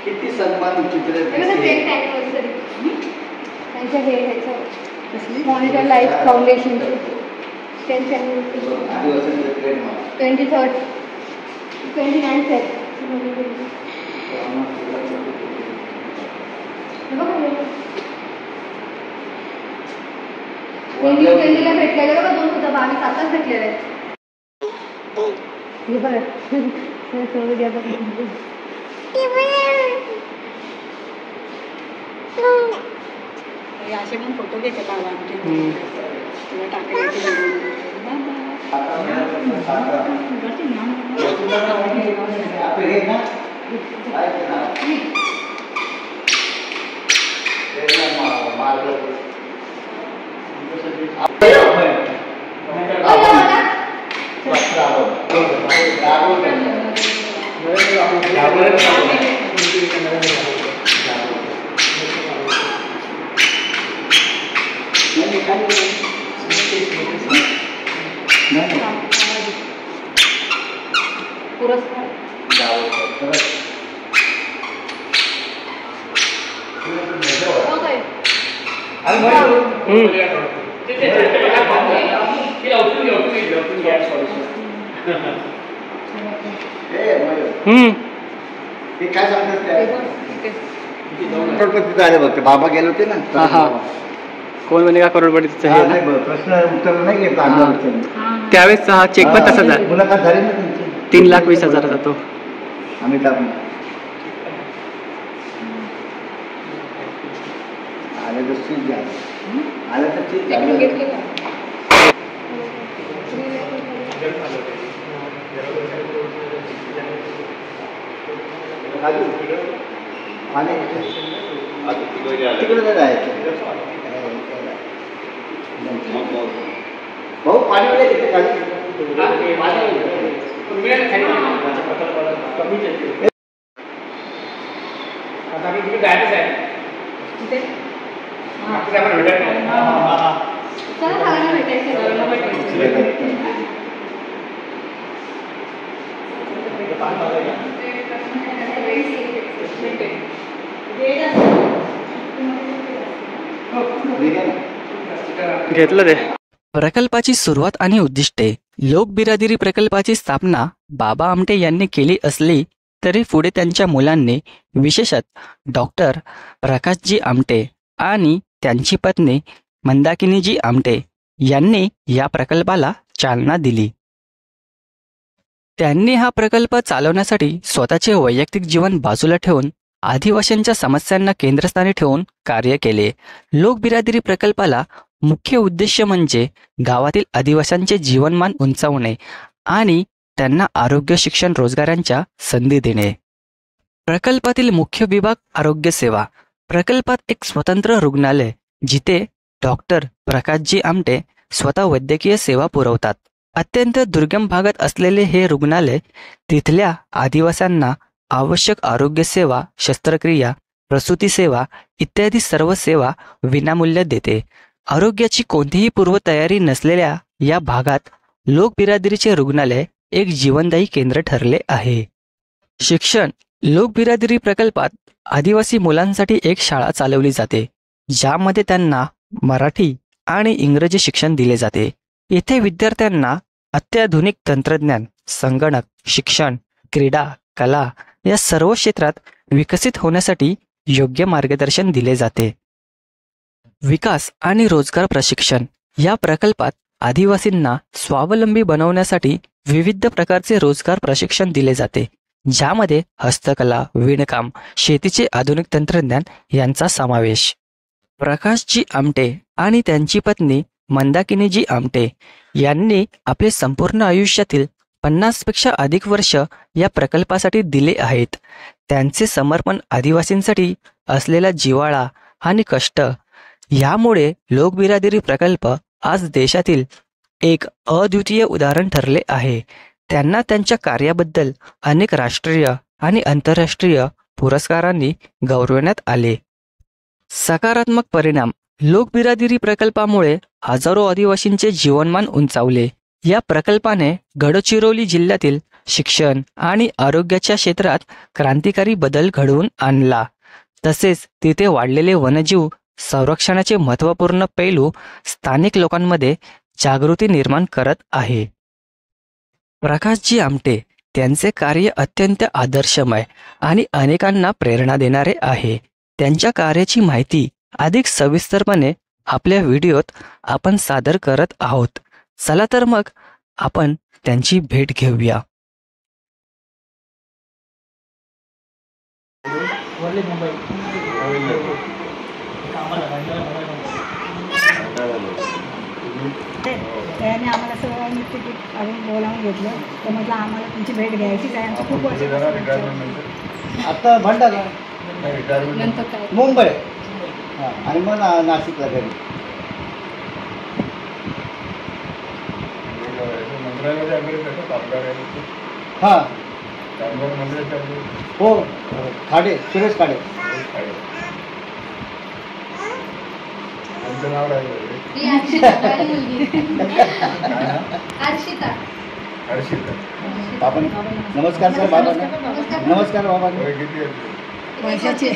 Speaker 4: किती सन्मान चित्र
Speaker 6: त्यांच्या हे ह्याचं monitor life foundation 23rd 29 Feb. दिल्लीला भेटलेलं बघा 2022 आताच भेटलेलं आहे. हे बघा सोडू द्या बघा.
Speaker 3: असे पण फोटो घेते बाबा आमचे. तुला टाकायचे
Speaker 6: पुरस्कार
Speaker 4: ते काय सांगतात करोडपती झाले बघ, बाबा गेले होते ना.
Speaker 2: कोण बनेगा करोडपतीचं हे ना?
Speaker 4: प्रश्न उत्तर नाही घेतला आम्ही.
Speaker 2: त्यावेळेस हा चेक पण तसा झाला,
Speaker 4: मुलाखत झाली ना त्यांची.
Speaker 2: 3,20,000 तो.
Speaker 4: अमिताभ आलं तर ठीक झालं, आलं तर ठीक झालं. आणि तिकडे जायचं भाऊ, पाणी वगैरे तिथे खाली.
Speaker 2: घेतलं ते.
Speaker 1: प्रकल्पाची सुरुवात आणि उद्दिष्टे. लोकबिरादरी प्रकल्पाची स्थापना बाबा आमटे यांनी केली असली तरी पुढे त्यांच्या मुलांनी, विशेषतः डॉक्टर प्रकाशजी आमटे आणि त्यांची पत्नी मंदाकिनीजी आमटे यांनी या प्रकल्पाला चालना दिली. त्यांनी हा प्रकल्प चालवण्यासाठी स्वतःचे वैयक्तिक जीवन बाजूला ठेवून आदिवासींच्या समस्यांना केंद्रस्थानी ठेवून कार्य केले. लोकबिरादरी प्रकल्पाला मुख्य उद्देश म्हणजे गावातील आदिवासींचे जीवनमान उंचावणे आणि त्यांना आरोग्य, शिक्षण, रोजगारांच्या संधी देणे. प्रकल्पातील मुख्य विभाग आरोग्य सेवा. प्रकल्पात एक स्वतंत्र रुग्णालय जिथे डॉक्टर प्रकाशजी आमटे स्वतः वैद्यकीय सेवा पुरवतात. अत्यंत दुर्गम भागात असलेले हे रुग्णालय तिथल्या आदिवासींना आवश्यक आरोग्य सेवा, शस्त्रक्रिया, प्रसूती सेवा इत्यादी सर्व सेवा विनामूल्य देते. आरोग्याची कोणतीही पूर्वतयारी नसलेल्या या भागात लोकबिरादरीचे रुग्णालय एक जीवनदायी केंद्र ठरले आहे. शिक्षण. लोकबिरादरी प्रकल्पात आदिवासी मुलांसाठी एक शाळा चालवली जाते ज्यामध्ये त्यांना मराठी आणि इंग्रजी शिक्षण दिले जाते. येथे विद्यार्थ्यांना अत्याधुनिक तंत्रज्ञान, संगणक, शिक्षण, क्रीडा, कला या सर्व क्षेत्रात विकसित होण्यासाठी योग्य मार्गदर्शन दिले जाते. विकास आणि रोजगार प्रशिक्षण. या प्रकल्पात आदिवासींना स्वावलंबी बनवण्यासाठी विविध प्रकारचे रोजगार प्रशिक्षण दिले जाते ज्यामध्ये हस्तकला, विणकाम, शेतीचे आधुनिक तंत्रज्ञान यांचा समावेश. प्रकाशजी आमटे आणि त्यांची पत्नी मंदाकिनीजी आमटे यांनी आपले संपूर्ण आयुष्यातील 50पेक्षा अधिक वर्ष या प्रकल्पासाठी दिले आहेत. त्यांचे समर्पण, आदिवासींसाठी असलेला जिव्हाळा आणि कष्ट यामुळे लोकबिरादरी प्रकल्प आज देशातील एक अद्वितीय उदाहरण ठरले आहे. त्यांना त्यांच्या कार्याबद्दल अनेक राष्ट्रीय आणि आंतरराष्ट्रीय पुरस्कारांनी गौरवण्यात आले. सकारात्मक परिणाम. लोकबिरादरी प्रकल्पामुळे हजारो आदिवासींचे जीवनमान उंचावले. या प्रकल्पाने गडचिरोली जिल्ह्यातील शिक्षण आणि आरोग्याच्या क्षेत्रात क्रांतिकारी बदल घडवून आणला. तसेच तिथे वाढलेले वन्यजीव संरक्षणाचे महत्त्वपूर्ण पैलू स्थानिक लोकांमध्ये जागृती निर्माण करत आहे. प्रकाशजी आमटे. त्यांचे कार्य अत्यंत आदर्शमय आणि अनेकांना प्रेरणा देणारे आहे. त्यांच्या कार्याची माहिती अधिक सविस्तरपणे आपल्या व्हिडिओत आपण सादर करत आहोत. चला तर मग आपण त्यांची भेट घेऊया.
Speaker 3: त्याने आम्हाला सगळ्यांनी तिकीट काढून बोलावून घेतलं. तर म्हटलं आम्हाला तुमची भेट घ्यायचीच आहे. आमचं खूप वर्ष
Speaker 4: आता भंडारा, मुंबई आणि मग नाशिकला घरी. हां हो, खाडे, सुरेश खाडे. बाबा नमस्कार सर. बाबा नमस्कार. बाबा
Speaker 3: वर्षाचे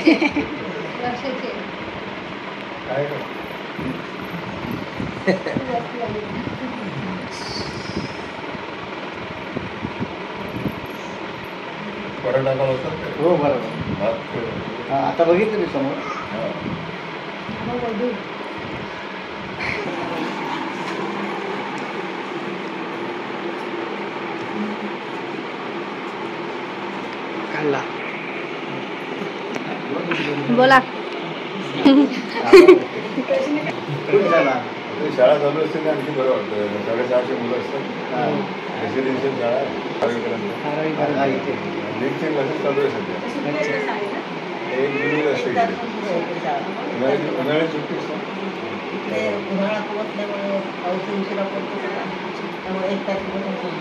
Speaker 5: पराठा पण होतात ते.
Speaker 4: हो बरोबर.
Speaker 5: भात ते.
Speaker 4: हा, आता बघितलं मी समोर.
Speaker 5: हा.
Speaker 1: खाल्ला.
Speaker 6: बोला.
Speaker 4: खूप झाला.
Speaker 5: ते शाळा चालू असते ना आणखी बरं वाटतं. 650 मुलं असतात.
Speaker 4: हा.
Speaker 5: रेसिडेन्शियल शाळा आहे. 12वीपर्यंत.
Speaker 4: हा, इथे.
Speaker 5: नीटचे क्लासेस चालू आहे सध्या. एक जुनी असते इकडे. उन्हाळ्याची सुट्टी असते.
Speaker 3: उन्हाळा पोहोचल्यामुळे पाऊस उशिरा पडतो त्यामुळे 1 तारखेपासून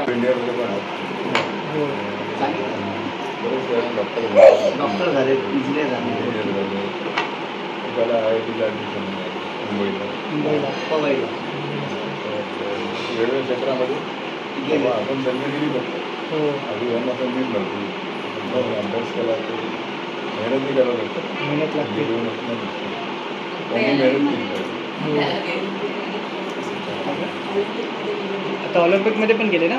Speaker 5: इंडियामध्ये पण आहेत. बरेच डॉक्टर
Speaker 4: डॉक्टर झाले, इंजिनियर झाले.
Speaker 5: त्याला IITला ॲडमिशन मुंबईला
Speaker 4: पवईला.
Speaker 5: वेगवेगळ्या क्षेत्रामध्ये
Speaker 4: गेले.
Speaker 5: आपण संधी दिली फक्त. आधी यांना संधीच नव्हती. अभ्यास केला तर मेहनतही करावं लागतं.
Speaker 1: मेहनत लागते.
Speaker 5: घेऊन त्यांनी मेहनत केली पाहिजे.
Speaker 1: आता ऑलिम्पिकमध्ये पण गेले ना?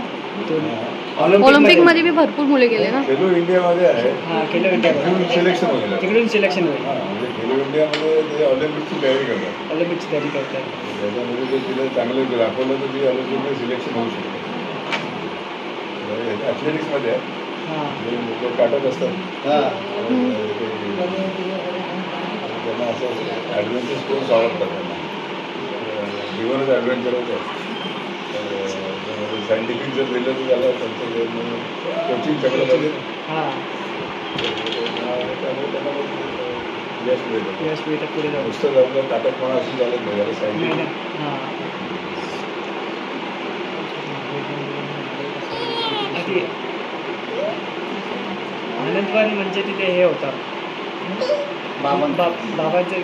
Speaker 6: ऑलिम्पिकमध्ये बी भरपूर मुले गेले ना.
Speaker 5: खेलो इंडियामध्ये आहे.
Speaker 1: हां, खेलो इंडिया
Speaker 5: तिकडून सिलेक्शन होईल.
Speaker 1: तिकडून सिलेक्शन होईल.
Speaker 5: हां, म्हणजे खेलो इंडियामध्ये ते ऑलिम्पिकची तयारी करतात.
Speaker 1: ऑलिम्पिकची तयारी करतात.
Speaker 5: त्याच्यामध्ये ते तिला चांगलं दाखवलं तर ती ऑलिम्पिकमध्ये सिलेक्शन होऊ शकतं. ॲथलेटिक्समध्ये आहे.
Speaker 1: हां.
Speaker 5: लोक काटत असतात.
Speaker 4: हा.
Speaker 5: त्यांना असं ॲडव्हेंचर स्पोर्ट्स आवडतात त्यांना. जीवनच ॲडव्हेंचरच आहे. सायंटिफिक जर दिलं तर त्याला त्यांचं कोचिंग सगळं पाहिजे.
Speaker 1: हां.
Speaker 5: त्यामुळे त्यांना मग यश मिळतं.
Speaker 1: यश मिळतं पुढे जाऊ.
Speaker 5: नुसतं आपलं ताकदपणा असून चालत नाही. त्याला सायंटिफिक
Speaker 1: हां. आधी आनंदवन म्हणजे तिथे हे होतं बाबांचं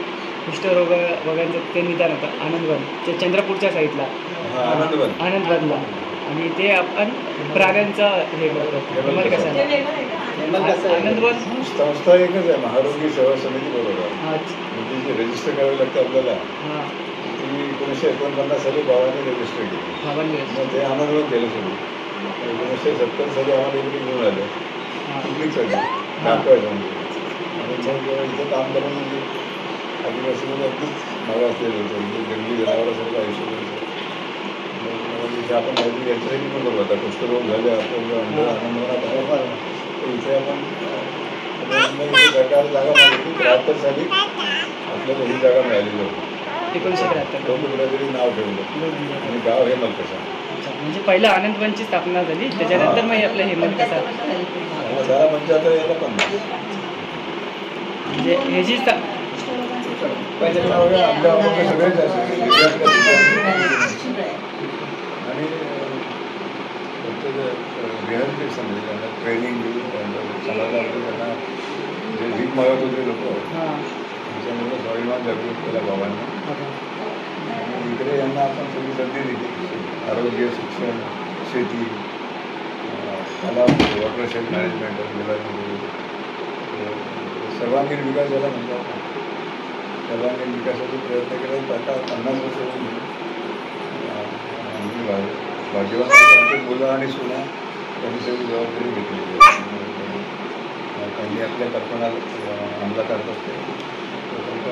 Speaker 1: कुष्ठरोग वगैरे ते निदान होतं. आनंदवन ते चंद्रपूरच्या साईडला. आनंदवनला. आणि ते आपण प्राण्यांचं हे करतो. हेमल कसं आनंदवन
Speaker 5: संस्था एकच आहे. महारोगी सेवा समिती बरोबर.
Speaker 1: हां.
Speaker 5: म्हणजे जे रजिस्टर करावे लागतं आपल्याला.
Speaker 1: हां.
Speaker 5: ती 1949 साली बाबांनी रजिस्टर केली.
Speaker 1: बाबांनी
Speaker 5: मग ते आनंदवन केलं सगळं. 1970 साली आम्हाला इकडे घेऊन आलं. पिकनिकसाठी दाखवायचं म्हणजे. आणि मग इथं काम करणं म्हणजे आदिवासीमध्ये अगदीच मागासलेलं होतं. म्हणजे जंगली जनावरांसारखं आयुष्य करायचं. मग इथे आपण काहीतरी याच्यासाठी पण करू. आता कुष्ठरोग झाले आपण आनंदवनात आहे. तर इथे आपण सरकार जागा मागितली. 73 साली आपल्याला ही जागा मिळालेली होती.
Speaker 1: 1973
Speaker 5: लोक कुठेतरी नाव ठेवलं आणि गाव हेमलकसा.
Speaker 1: म्हणजे पहिलं आनंदवनची स्थापना झाली. त्याच्यानंतर मग आपलं हेमलकसा
Speaker 5: जरा म्हणजे आता याला पण
Speaker 1: म्हणजे हे जी
Speaker 5: आपल्या सगळेच असे आणि रिहॅबिलिटेशन म्हणजे त्यांना ट्रेनिंग देऊन समाजामध्ये त्यांना जे भीक मागत होते लोक त्याच्यामुळे स्वाभिमान जागृत केला बाबांना. आणि इकडे यांना आपण सगळी संधी दिली. आरोग्य, शिक्षण, शेती, तलाव, वॉटरशेड मॅनेजमेंट सर्वांगीण विकास याला म्हणतात. सर्वांगीण विकासाचे प्रयत्न केले. आता 50 वर्ष होऊन भाग्यवान आमचे मुलं आणि सुना त्यांनी सगळी जबाबदारी घेतलेली आहे. त्यांनी आपल्या कल्पना अंमलात आणत असते.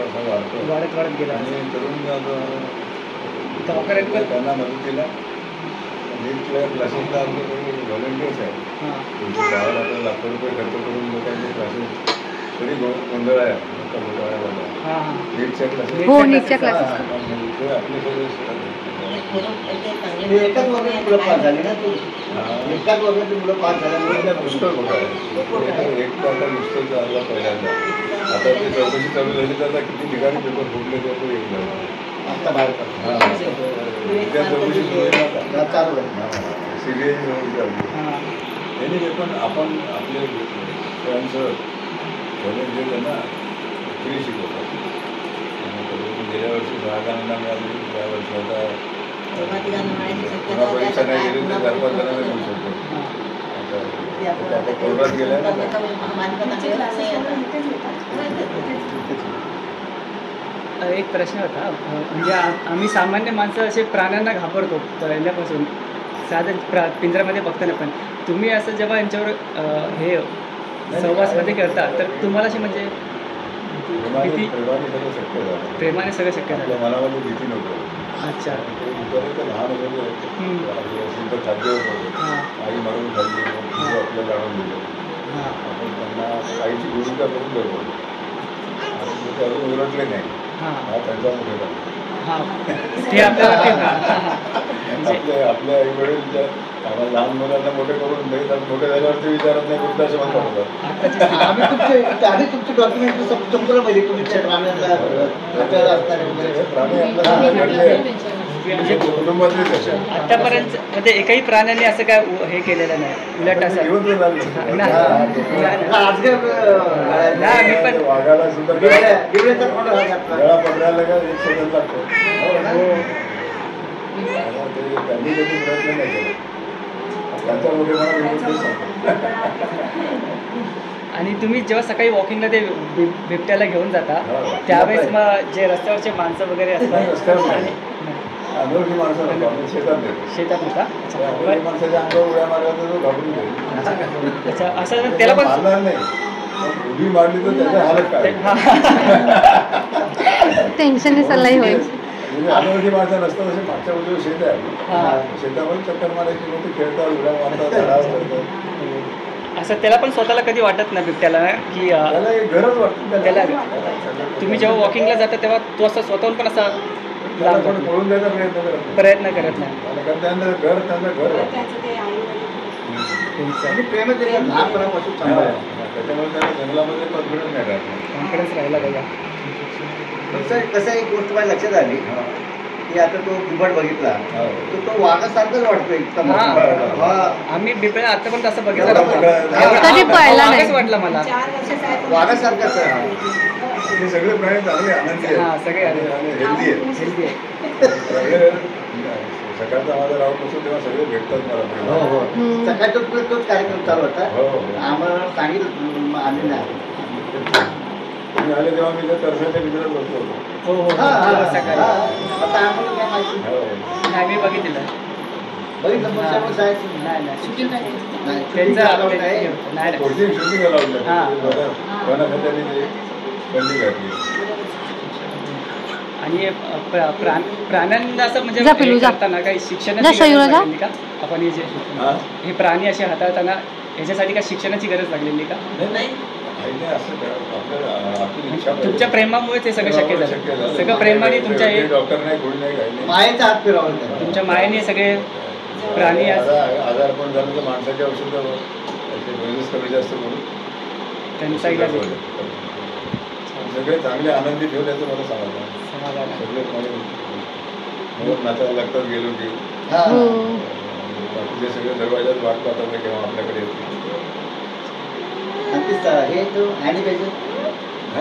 Speaker 5: असा
Speaker 1: वाढत गेला.
Speaker 5: आणि तरुण त्यांना मदतीला नीटच्या क्लासेसला आमच्याकडे व्हॉलंटियर्स आहेत. गावाला आपल्याला लाखो रुपये खर्च करून लोकांचे क्लासेस तरी गोंधळ आहे. मोठा घोटाळा झाला. नीटच्या क्लासेस
Speaker 6: हो, नीटच्या क्लासेस
Speaker 5: आपले सगळे
Speaker 4: एकाच वर्गात मुलं पास झाली ना. तू एकाच वर्गातली मुलं पास झाल्यामुळे
Speaker 5: पुष्कळ घोटाळे. एक तर आता नुसतं झाला पहिल्यांदा. आता ते चौकशी चालू झाली तर आता किती ठिकाणी पेपर फुटले ते तो एक झाला.
Speaker 4: आता बाहेर
Speaker 5: त्या चौकशी सुरू आहे आता.
Speaker 4: चालू आहे.
Speaker 5: CBI त्यांनी ते पण आपण आपले त्यांचं व्हॉलेंटियर त्यांना फ्री शिकवतात. गेल्या वर्षी 6 जणांना मिळाली. या वर्षी आता पुन्हा परीक्षा नाही गेली तर 4-5 जणांना मिळू शकतो. आता आता कोर्टात गेल्या ना.
Speaker 7: एक प्रश्न होता म्हणजे आम्ही सामान्य माणसं असे प्राण्यांना घाबरतो पहिल्यापासून साधं पिंजऱ्यामध्ये बघताना पण तुम्ही असं जेव्हा यांच्यावर हे सहवासमध्ये करता तर तुम्हाला अशी म्हणजे भीती
Speaker 5: प्रेमाने सगळं शक्य झालं.
Speaker 7: प्रेमाने सगळं शक्य
Speaker 5: आपल्या
Speaker 7: झालं.
Speaker 5: मनामध्ये भीती नव्हती.
Speaker 7: अच्छा.
Speaker 5: ते विचारायचं तर लहान होतं खाद्य होतं
Speaker 7: हां
Speaker 5: आई मारून खाल्ली तुझं आपल्याला आणून दिलं.
Speaker 7: हां
Speaker 5: आपण त्यांना आईची भूमिका करून जगवलं आणि ते त्यावर उलटले नाही.
Speaker 7: हां
Speaker 5: हा त्यांचा मोठेपणा.
Speaker 7: हां ते आपल्याला ते म्हणजे
Speaker 5: आपल्या आई वडील आम्हाला लहान मुलांना मोठे करून देतात, मोठे झाल्यावर ते विचारत नाही कुठं असं म्हणतात होतं.
Speaker 4: आम्ही तुमचे डॉक्युमेंट संपूर्ण पाहिजे तुमच्या प्राण्यांना आपल्याला असणारे वगैरे
Speaker 5: प्राणी आपल्या
Speaker 7: म्हणजे
Speaker 5: कुटुंबातलेच असे.
Speaker 7: आतापर्यंत म्हणजे एकही प्राण्याने असं काय हे केलेलं नाही उलट असं
Speaker 5: घेऊन तर लागले.
Speaker 7: नाही मी पण
Speaker 5: वाघाला सुद्धा
Speaker 4: बिबळ्याचा फोटो
Speaker 5: गळा पकडायला का एक सेकंद लागतो. त्यांनी कधी प्रयत्न नाही केला. त्यांचा मोठेपणा विरोध सांगतो.
Speaker 7: आणि तुम्ही जेव्हा सकाळी वॉकिंगला ते बिबट्याला घेऊन जाता त्यावेळेस मग जे रस्त्यावरचे माणसं वगैरे असतात
Speaker 5: रस्त्यावर नाही. अनोळखी माणसं नको, आपण शेतात देतो.
Speaker 7: शेतात होता
Speaker 5: अनोळखी माणसाच्या अंगावर उड्या मारल्या तर तो घाबरून जाईल.
Speaker 7: अच्छा असं त्याला पण
Speaker 5: मारणार नाही, पण उडी मारली तर त्याच्या हालत काय.
Speaker 6: टेन्शनने सल्लाही होईल.
Speaker 5: म्हणजे अनोळखी माणसं नसतात असे मागच्या बाजूला शेत आहे. शेतामध्ये चक्कर मारायची लोक खेळतात, उड्या मारतात, झाडावर चढतात.
Speaker 7: असं त्याला पण स्वतःला कधी वाटत नाही बिबट्याला की
Speaker 5: त्याला एक गरज वाटते
Speaker 7: त्याला तुम्ही जेव्हा वॉकिंगला जाता तेव्हा तो असं स्वतःहून पण असा
Speaker 5: त्याला कोणी पळून द्यायचा प्रयत्न करत नाही.
Speaker 7: प्रयत्न करत नाही.
Speaker 5: कारण त्यांचं घर वाटतं.
Speaker 4: आणि प्रेम लहानपणापासून चांगलं आहे.
Speaker 5: त्याच्यामुळे त्याला जंगलामध्ये कॉन्फिडन्स नाही राहत.
Speaker 7: कॉन्फिडन्स राहिला पाहिजे.
Speaker 4: कसं एक गोष्ट माझ्या लक्षात आली की आता तो बिबट बघितला तर तो वाघासारखाच वाटतो एकदम.
Speaker 7: आम्ही बिबट्या आता पण तसं बघितलं
Speaker 5: एवढा मोठा-
Speaker 6: कधी पाहिला नाही.
Speaker 7: वाघच वाटला मला.
Speaker 3: 4 वर्षाचा आहे.
Speaker 4: वाघासारखाच आहे.
Speaker 5: हे सगळे प्राणी चांगले आनंदी
Speaker 7: हा,
Speaker 5: आहेत
Speaker 7: सगळे
Speaker 5: आणि हेल्दी आहेत.
Speaker 7: हेल्दी आहे.
Speaker 5: सगळे सकाळचा माझा राऊंड असतो तेव्हा सगळे भेटतात मला.
Speaker 4: हो हो सकाळचा तोच कार्यक्रम चालू होता.
Speaker 5: हो हो.
Speaker 4: आम्हाला सांगितलं आम्ही नाही.
Speaker 5: तुम्ही आले तेव्हा मी त्या तरसाच्या मित्रात बसलो होतो.
Speaker 7: हो हो
Speaker 4: हा, हा,
Speaker 7: हो,
Speaker 4: हा.
Speaker 7: सकाळी.
Speaker 4: आता आम्हाला काय माहिती
Speaker 5: हो.
Speaker 7: नाही मी बघितलेलं.
Speaker 4: बघितलं मग त्यामुळे जायचं.
Speaker 7: नाही नाही
Speaker 4: नाही,
Speaker 7: त्यांचं
Speaker 4: allowed आहे.
Speaker 7: नाही नाही.
Speaker 5: पुढची शूटिंग लावलं
Speaker 7: हा.
Speaker 5: वनाखात्याने ते बंदी घातली.
Speaker 7: आणि प्राण्यांना असं म्हणजे
Speaker 6: जा पिलू,
Speaker 7: हे
Speaker 6: जा.
Speaker 7: करताना काही
Speaker 6: जा
Speaker 7: शिक्षणाची
Speaker 6: शयूला
Speaker 7: गरज
Speaker 6: जा.
Speaker 7: लागलेली का आपण हे जे
Speaker 5: हा?
Speaker 7: हे प्राणी असे हाताळताना याच्यासाठी काय शिक्षणाची गरज लागलेली का
Speaker 5: नाही आईने असं करा. आपली इच्छा पाहिजे.
Speaker 7: तुमच्या प्रेमामुळे ते सगळं शक्य झालं. सगळं प्रेमाने तुमच्या हे
Speaker 5: डॉक्टर नाही कोणी नाही काही नाही.
Speaker 4: मायेचा हात फिरवला त्याला.
Speaker 7: तुमच्या मायेने सगळे प्राणी
Speaker 5: आजार पण झालं तर माणसाच्या औषधावर त्याचे डोसेस कमी जास्त करून
Speaker 7: त्यांचा इलाज होतो.
Speaker 5: सगळे चांगले आनंदी ठेवल्याचं मला सांगायचं.
Speaker 7: समाधान आहे.
Speaker 5: सगळे म्हणून नाचायला लागतात गेलो की
Speaker 4: हा.
Speaker 6: हो.
Speaker 5: बाकीचे सगळे दरवाजात वाट पाहतात ना केव्हा आपल्याकडे येतील.
Speaker 4: आणि हे तो ॲनिमेशन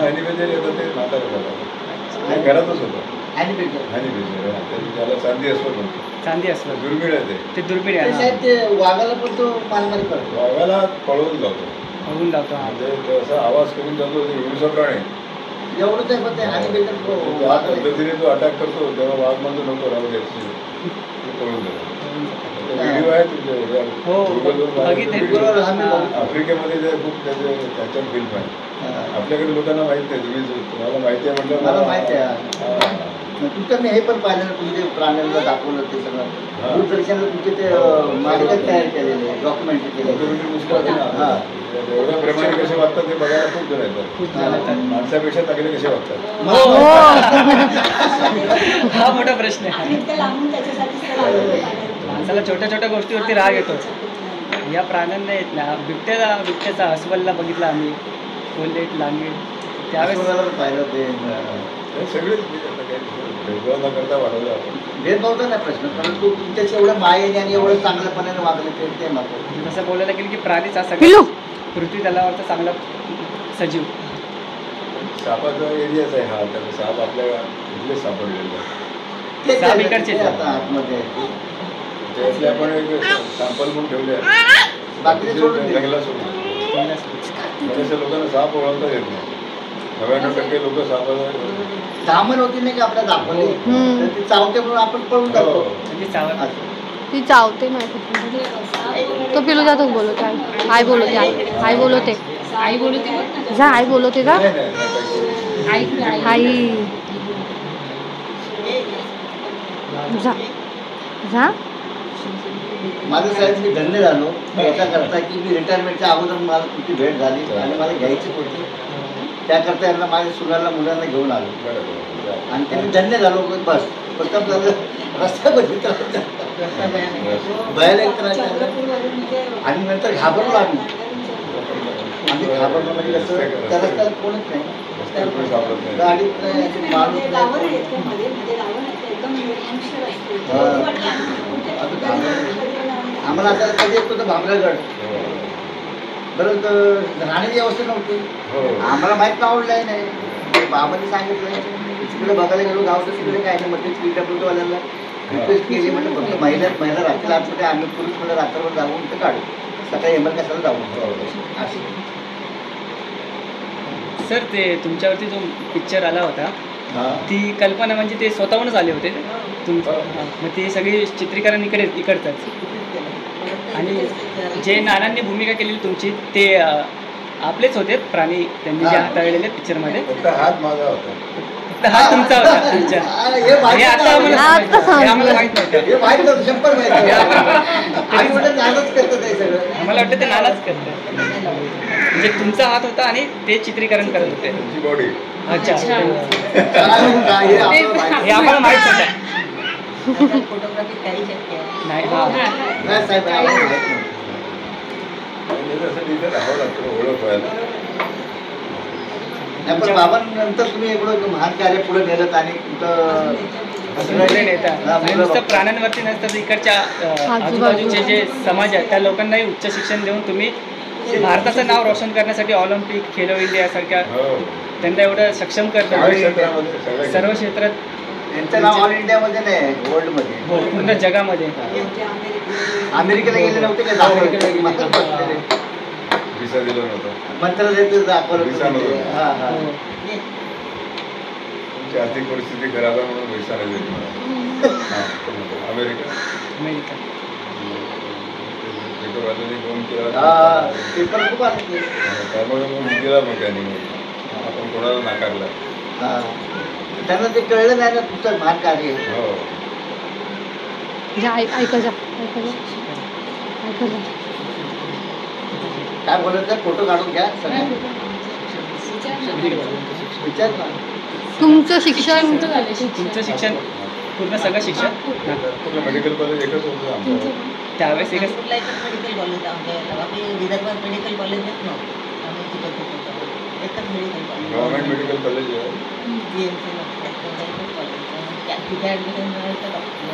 Speaker 5: आणि बेजर येतं ते म्हातारे जातात. आणि घरातच होतं
Speaker 4: ॲनिमेशन
Speaker 5: आणि बेजर त्याला चांदी असतो म्हणतो.
Speaker 7: चांदी असलं
Speaker 5: दुर्मिळ आहे ते.
Speaker 7: ते दुर्मिळ
Speaker 4: ते
Speaker 7: आहे.
Speaker 4: साहेब ते वाघाला पण तो मानमारी करतो.
Speaker 5: वाघाला पळवून जातो.
Speaker 7: बघून लावतो. हा.
Speaker 5: म्हणजे ते असा आवाज करून जातो हिंसक प्राणी.
Speaker 4: एवढंच आहे पण ते ॲनिमेशन
Speaker 5: त्या
Speaker 4: वाघ
Speaker 5: पद्धतीने तो अटॅक करतो तेव्हा वाघ म्हणतो नको राहू दे पळून जातो. व्हिडिओ आहे तुमच्या
Speaker 7: हो, बघितले.
Speaker 4: बरोबर, आम्ही बघितलं.
Speaker 5: आफ्रिकेमध्ये ते खूप त्याच्यावर फिल्म आहे. आपल्याकडे लोकांना माहित नाही. तुम्हाला माहिती आहे म्हटलं
Speaker 4: मला माहिती आहे. तुमचं मी हे पण पाहिलं ना तुमचे प्राण्यांना दाखवलं ते सगळं दूरदर्शनला तुमचे ते मालिका तयार केलेले डॉक्युमेंटरी केलेले. हा.
Speaker 5: एवढ्या प्रमाणे कसे वागतात ते बघायला खूप जण येतात. माणसापेक्षा चांगले कसे वागतात.
Speaker 7: हा मोठा प्रश्न आहे.
Speaker 3: आणि ते लांबून त्याच्यासाठीच ते लावलेलं आहे.
Speaker 7: माणसाला छोट्या छोट्या गोष्टीवरती राग येतोच. या प्राण्यांना येत ना. बिबट्याचा अस्वलला बघितला आम्ही. कोल्हेट लांगीड त्यावेळेस
Speaker 4: त्यावेळेस पाहिलं ते
Speaker 5: हे सगळेच भेदभाव न करता वाढवलं आपण.
Speaker 4: भेदभावचा नाही प्रश्न परंतु तुमच्याशी एवढं मायेने आणि एवढं चांगल्यापणाने वागले ते महत्त्वाचं.
Speaker 7: जसं बोलायला गेलं की प्राणीच हा
Speaker 6: पिलू.
Speaker 7: सगळा पृथ्वी तलावरचा चांगला सजीव.
Speaker 5: सापाचा एरियाच आहे हा. त्याला साप आपल्या इथलेच सापडलेला आहे.
Speaker 4: ते
Speaker 7: साप इकडचेच आहे.
Speaker 4: आता आतमध्ये आहे.
Speaker 5: त्यातले आपण एक सॅम्पल म्हणून ठेवले आहे.
Speaker 4: बाकीचे सोडून दिले.
Speaker 5: जंगलात सोडून बऱ्याचशा लोकांना साप ओळखता येत नाही. 99% लोक सापाला
Speaker 4: धामण होती नाही का आपल्या दाखवली तर ती चावते म्हणून आपण पळून जातो.
Speaker 5: हो.
Speaker 7: म्हणजे चावत
Speaker 4: असं.
Speaker 6: ती चावते माहिती तो पिलू जातो बोलत आहे आई बोलते आई बोलते
Speaker 3: आई बोलते
Speaker 6: जा आई बोलते जा
Speaker 5: नाही, नाही, नाही, काही-
Speaker 6: आई जा जा
Speaker 4: माझं साहेब मी धन्य झालो याच्याकरता की मी रिटायरमेंटच्या अगोदर मला तुमची भेट झाली आणि मला घ्यायची होती. त्याकरता यांना माझ्या सुनाला मुलांना घेऊन आलो
Speaker 5: बरोबर.
Speaker 4: आणि ते मी धन्य झालो बस. फक्त झालं रस्ता बघितला भयानक त्रास झाला. आणि नंतर घाबरलो आम्ही घाबरलो म्हणजे कसं त्या रस्त्याला कोणच नाही
Speaker 5: रस्त्यावर कोणी सापडत नाही.
Speaker 4: गाडीत नाही अशी माणूस नाही. आता घाबरलो. आम्हाला आता कधी येत होतं भामरागड बरं तर राहण्याची व्यवस्था नव्हती.
Speaker 5: हो.
Speaker 4: आम्हाला माहीत आवडलंय नाही बाबांनी सांगितलं तिकडे बघायला गेलो गावचं तिकडे काय नाही म्हटलं PWDवाल्याला रिक्वेस्ट केली म्हटलं फक्त महिला रात्रीला आतमध्ये आम्ही पुरुषमध्ये रात्रभर जाऊन ते काढू सकाळी एमएल कशाला जाऊ असं.
Speaker 7: सर ते तुमच्यावरती जो पिक्चर आला होता
Speaker 4: हां.
Speaker 7: ती कल्पना म्हणजे ते स्वतःहूनच आले होते मग ती सगळी चित्रीकरण इकडचंच आणि जे नानांनी भूमिका केलेली तुमची ते आपलेच होते प्राणी त्यांनी जे हाताळलेले पिक्चरमध्ये
Speaker 5: फक्त हात माझा होता.
Speaker 7: फक्त हा तुमचा होता अच्छा.
Speaker 4: हे माहित
Speaker 7: हे आता आम्हाला
Speaker 6: आता
Speaker 7: समजलं. हे आम्हाला माहित नव्हतं
Speaker 4: हे माहित नव्हतं 100 माहित आणि म्हटलं नानच करतं ते सगळं.
Speaker 7: आम्हाला वाटतं ते नानाच करतं म्हणजे तुमचा हात होता आणि ते चित्रीकरण करत होते
Speaker 5: तुमची बॉडी
Speaker 7: अच्छा
Speaker 4: हे आपल्याला
Speaker 7: हे आम्हाला माहित होतं
Speaker 3: फोटोग्राफी काही शक्य आहे.
Speaker 7: नाही हा
Speaker 4: नाही साहेब आम्हाला माहित नव्हतं.
Speaker 5: त्याच्यासाठी इथे राहावं लागतं ओळख व्हायला.
Speaker 4: नाही पण बाबांनंतर तुम्ही एवढं महान कार्य पुढे नेलं आणि कुठं
Speaker 7: पुढे नेता आणि नुसतं प्राण्यांवरती नसतं तर इकडच्या आजूबाजूचे जे समाज आहेत त्या लोकांनाही उच्च शिक्षण देऊन तुम्ही भारताचं नाव रोशन करण्यासाठी ऑलिम्पिक खेलो इंडिया यासारख्या
Speaker 5: हो.
Speaker 7: त्यांना एवढं सक्षम
Speaker 5: सगळ्या
Speaker 7: करतात
Speaker 5: क्षेत्रामध्ये सगळ्या
Speaker 7: सर्व क्षेत्रात
Speaker 4: यांचं नाव ऑल इंडियामध्ये नाही वर्ल्डमध्ये.
Speaker 7: हो पूर्ण जगामध्ये
Speaker 4: अमेरिकेला गेले नव्हते का
Speaker 7: अमेरिकेला गेले.
Speaker 4: दाखवलं
Speaker 5: व्हिसा दिला नव्हता.
Speaker 4: मंत्रालयात दाखवलं
Speaker 5: व्हिसा नव्हता.
Speaker 4: हां हां.
Speaker 7: हो.
Speaker 5: तुमची आर्थिक परिस्थिती खराब आहे म्हणून व्हिसा नाही दिला मला. हां. अमेरिका
Speaker 7: अमेरिका
Speaker 5: पेपरवाल्यांनी फोन केला.
Speaker 4: हां, पेपर खूप आले ते.
Speaker 5: त्यामुळे मग दिला मग त्यांनी आपण कोणाला नाकारला.
Speaker 4: हां. त्यांना ते कळलं नाही ना तुमचं महान कार्य आहे.
Speaker 5: हो.
Speaker 6: जा ऐका जा ऐका जा ऐका जा
Speaker 4: काय बोलायचं फोटो काढून घ्या सगळं विचार ना.
Speaker 6: तुमचं शिक्षण
Speaker 7: तुमचं शिक्षण पूर्ण सगळं शिक्षण
Speaker 5: नागपूरला मेडिकल कॉलेज एकच होतं आमचं.
Speaker 7: त्यावेळेस एकच
Speaker 3: नागपूरला एकच मेडिकल कॉलेज आमच्या बाकी विदर्भात मेडिकल कॉलेज येत नव्हतं. आम्ही तिकडे होतो. एकच medical college
Speaker 5: government medical college आहे.
Speaker 3: GMC एकच कॉलेज तिथे ॲडमिशन मिळालं तर डॉक्टर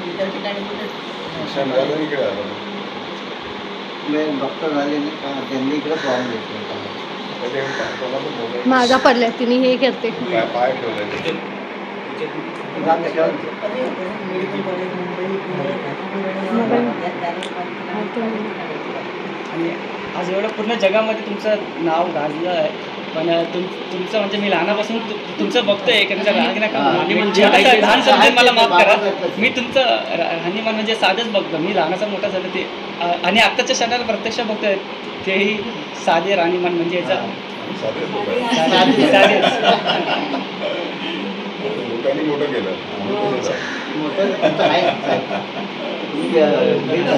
Speaker 3: इतर ठिकाणी कुठे
Speaker 5: शिक्षण झालं इकडे आलं.
Speaker 4: डॉक्टर झाले नाही का त्यांनी इकडे फॉर्म घेतलं.
Speaker 5: त्याचे कोणाचं मोबाईल
Speaker 6: माझा पडल्या तिने हे करते
Speaker 5: पाय ठेवले.
Speaker 3: मेडिकल कॉलेज मुंबई पुणे नागपूर
Speaker 7: आणि आज एवढं पूर्ण जगामध्ये तुमचं नाव गाजलं आहे पण तुमचं म्हणजे मी लहानापासून तुमचं बघतोय एखाद्याचा राग नका म्हणजे लहान समजून मला माफ करा. मी तुमचं राहणीमान म्हणजे साधंच बघतो. मी लहानाचा मोठा झालं ते आणि आत्ताच्या क्षणाला प्रत्यक्ष बघतोय तेही साधे राहणीमान म्हणजे याचा
Speaker 5: साधेच लोक आहेत.
Speaker 7: साधे
Speaker 5: लोकांनी मोठं केलं. आम्ही तसंच आहे.
Speaker 4: मोठं त्यांचं आहे.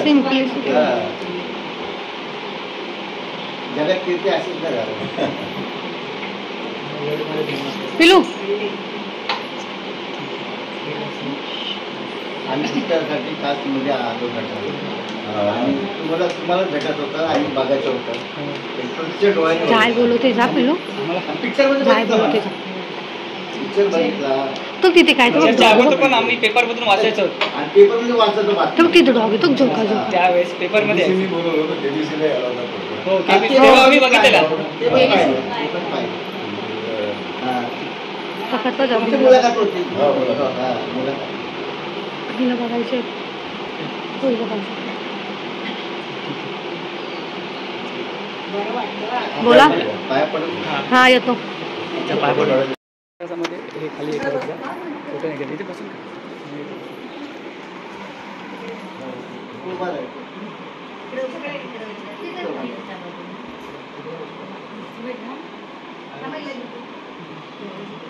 Speaker 6: सिम्प्लिसिटी
Speaker 4: जगात कीर्ती अशीच नाही झालं.
Speaker 6: पिलू
Speaker 4: आम्ही तुमच्यासाठी खास म्हणजे आलो भेटायला आणि तुम्हालाच भेटत होतं आणि बघायचं होतं. तुमच्या डोळ्याने
Speaker 6: काय बोलवते जा पिलू
Speaker 4: पिक्चरमध्ये
Speaker 6: काय
Speaker 4: बघितलं
Speaker 6: बोलवते
Speaker 4: मला.
Speaker 6: जा
Speaker 4: पिक्चर बघितला
Speaker 6: तो तिथे काय तो
Speaker 7: त्याच्या अगोदर पण आम्ही पेपरमधून वाचायचो
Speaker 4: आणि पेपरमध्ये वाचतो बातमी.
Speaker 6: तो तिथे डॉग येतो झोका झोका
Speaker 7: त्यावेळेस पेपरमध्ये
Speaker 5: KBC बोलवलं होतं. KBC ला आला होता program.
Speaker 7: हो
Speaker 4: हा,
Speaker 7: KBC तेव्हा आम्ही बघितलेला
Speaker 4: ते पण पाहिलं. ते पण पाहिलं. हां.
Speaker 6: पकडतो जा
Speaker 4: तुमची मुलाखत होती.
Speaker 5: हा, मुलाखत.
Speaker 4: हां, मुलाखत.
Speaker 6: हिला बघायचे होय बघायचं बोला
Speaker 4: पाया पडून
Speaker 6: हा येतो.
Speaker 7: तुमच्या पाय पडून त्याच्यामध्ये हे खाली एक करत जा. फोटो नाही घेतले. इथे बसून खा.
Speaker 4: उभा राहा.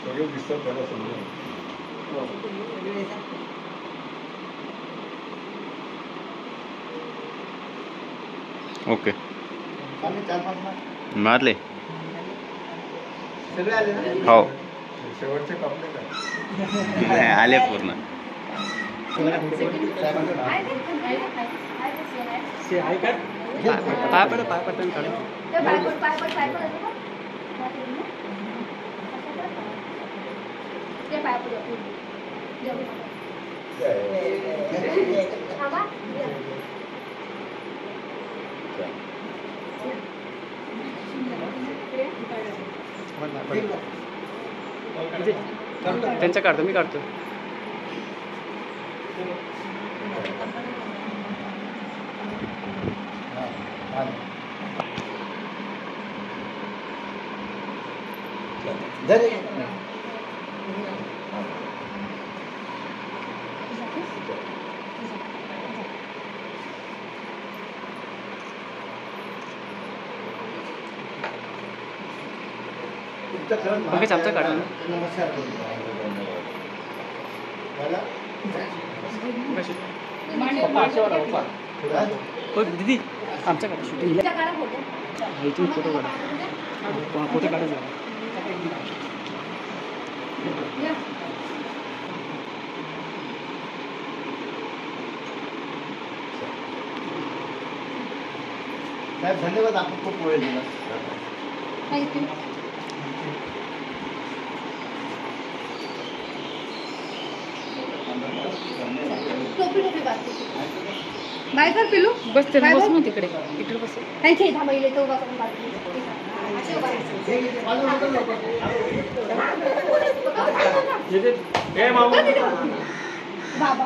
Speaker 5: सगळे दिसतात त्याला समजून.
Speaker 8: ओके
Speaker 4: आम्ही 4-5 मार्क
Speaker 8: मारले.
Speaker 4: सगळे आले ना.
Speaker 8: हो
Speaker 5: शेवटचे कापले का?
Speaker 8: नाही, आले पूर्ण.
Speaker 7: ते आहे का? पाय पड पाय पडताना काढून. त्यांच्या काढतो मी काढतो. पंकज आमचा काढा ना. हो दीदी आमचा काढा शूटिंग. इथून फोटो काढा. फोटो काढा जरा.
Speaker 4: साहेब धन्यवाद. आपण खूप वेळ दिला.
Speaker 6: थँक्यू. बाय कर पिलू. बस बस मग तिकडे इकडे बस. थँक्यू. थांबा तो बाबा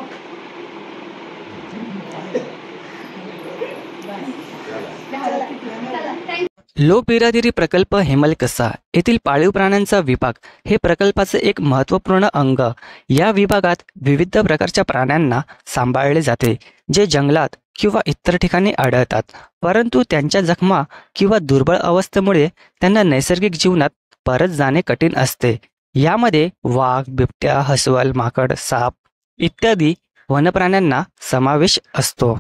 Speaker 1: लो बिरादिरी प्रकल्प हेमलकसा येथील पाळीव प्राण्यांचा विभाग हे प्रकल्पाचे एक महत्त्वपूर्ण अंग. या विभागात विविध प्रकारच्या प्राण्यांना सांभाळले जाते जे जंगलात किंवा इतर ठिकाणी आढळतात, परंतु त्यांच्या जखमा किंवा दुर्बळ अवस्थेमुळे त्यांना नैसर्गिक जीवनात परत जाणे कठीण असते. यामध्ये वाघ, बिबट्या, हसवल, माकड, साप इत्यादी वनप्राण्यांना समावेश असतो.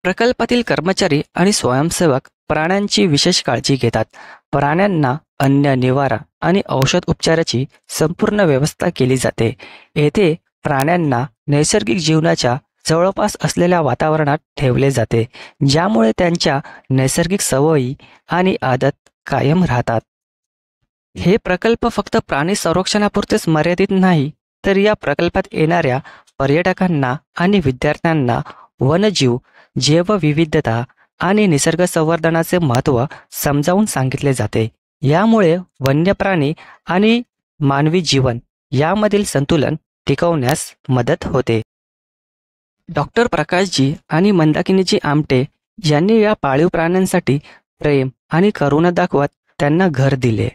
Speaker 1: प्रकल्पातील कर्मचारी आणि स्वयंसेवक प्राण्यांची विशेष काळजी घेतात. प्राण्यांना अन्न, निवारा आणि औषध उपचाराची संपूर्ण व्यवस्था केली जाते. येथे प्राण्यांना नैसर्गिक जीवनाच्या जवळपास असलेल्या वातावरणात ठेवले जाते, ज्यामुळे त्यांच्या नैसर्गिक सवयी आणि आदत कायम राहतात. हे प्रकल्प फक्त प्राणी संरक्षणापुरतेच मर्यादित नाही, तर या प्रकल्पात येणाऱ्या पर्यटकांना आणि विद्यार्थ्यांना वनजीव, जैवविविधता आणि निसर्ग संवर्धनाचे महत्त्व समजावून सांगितले जाते. यामुळे वन्यप्राणी आणि मानवी जीवन यामधील संतुलन टिकवण्यास मदत होते. डॉक्टर प्रकाशजी आणि मंदाकिनीजी आमटे यांनी या पाळीव प्राण्यांसाठी प्रेम आणि करुणा दाखवत त्यांना घर दिले.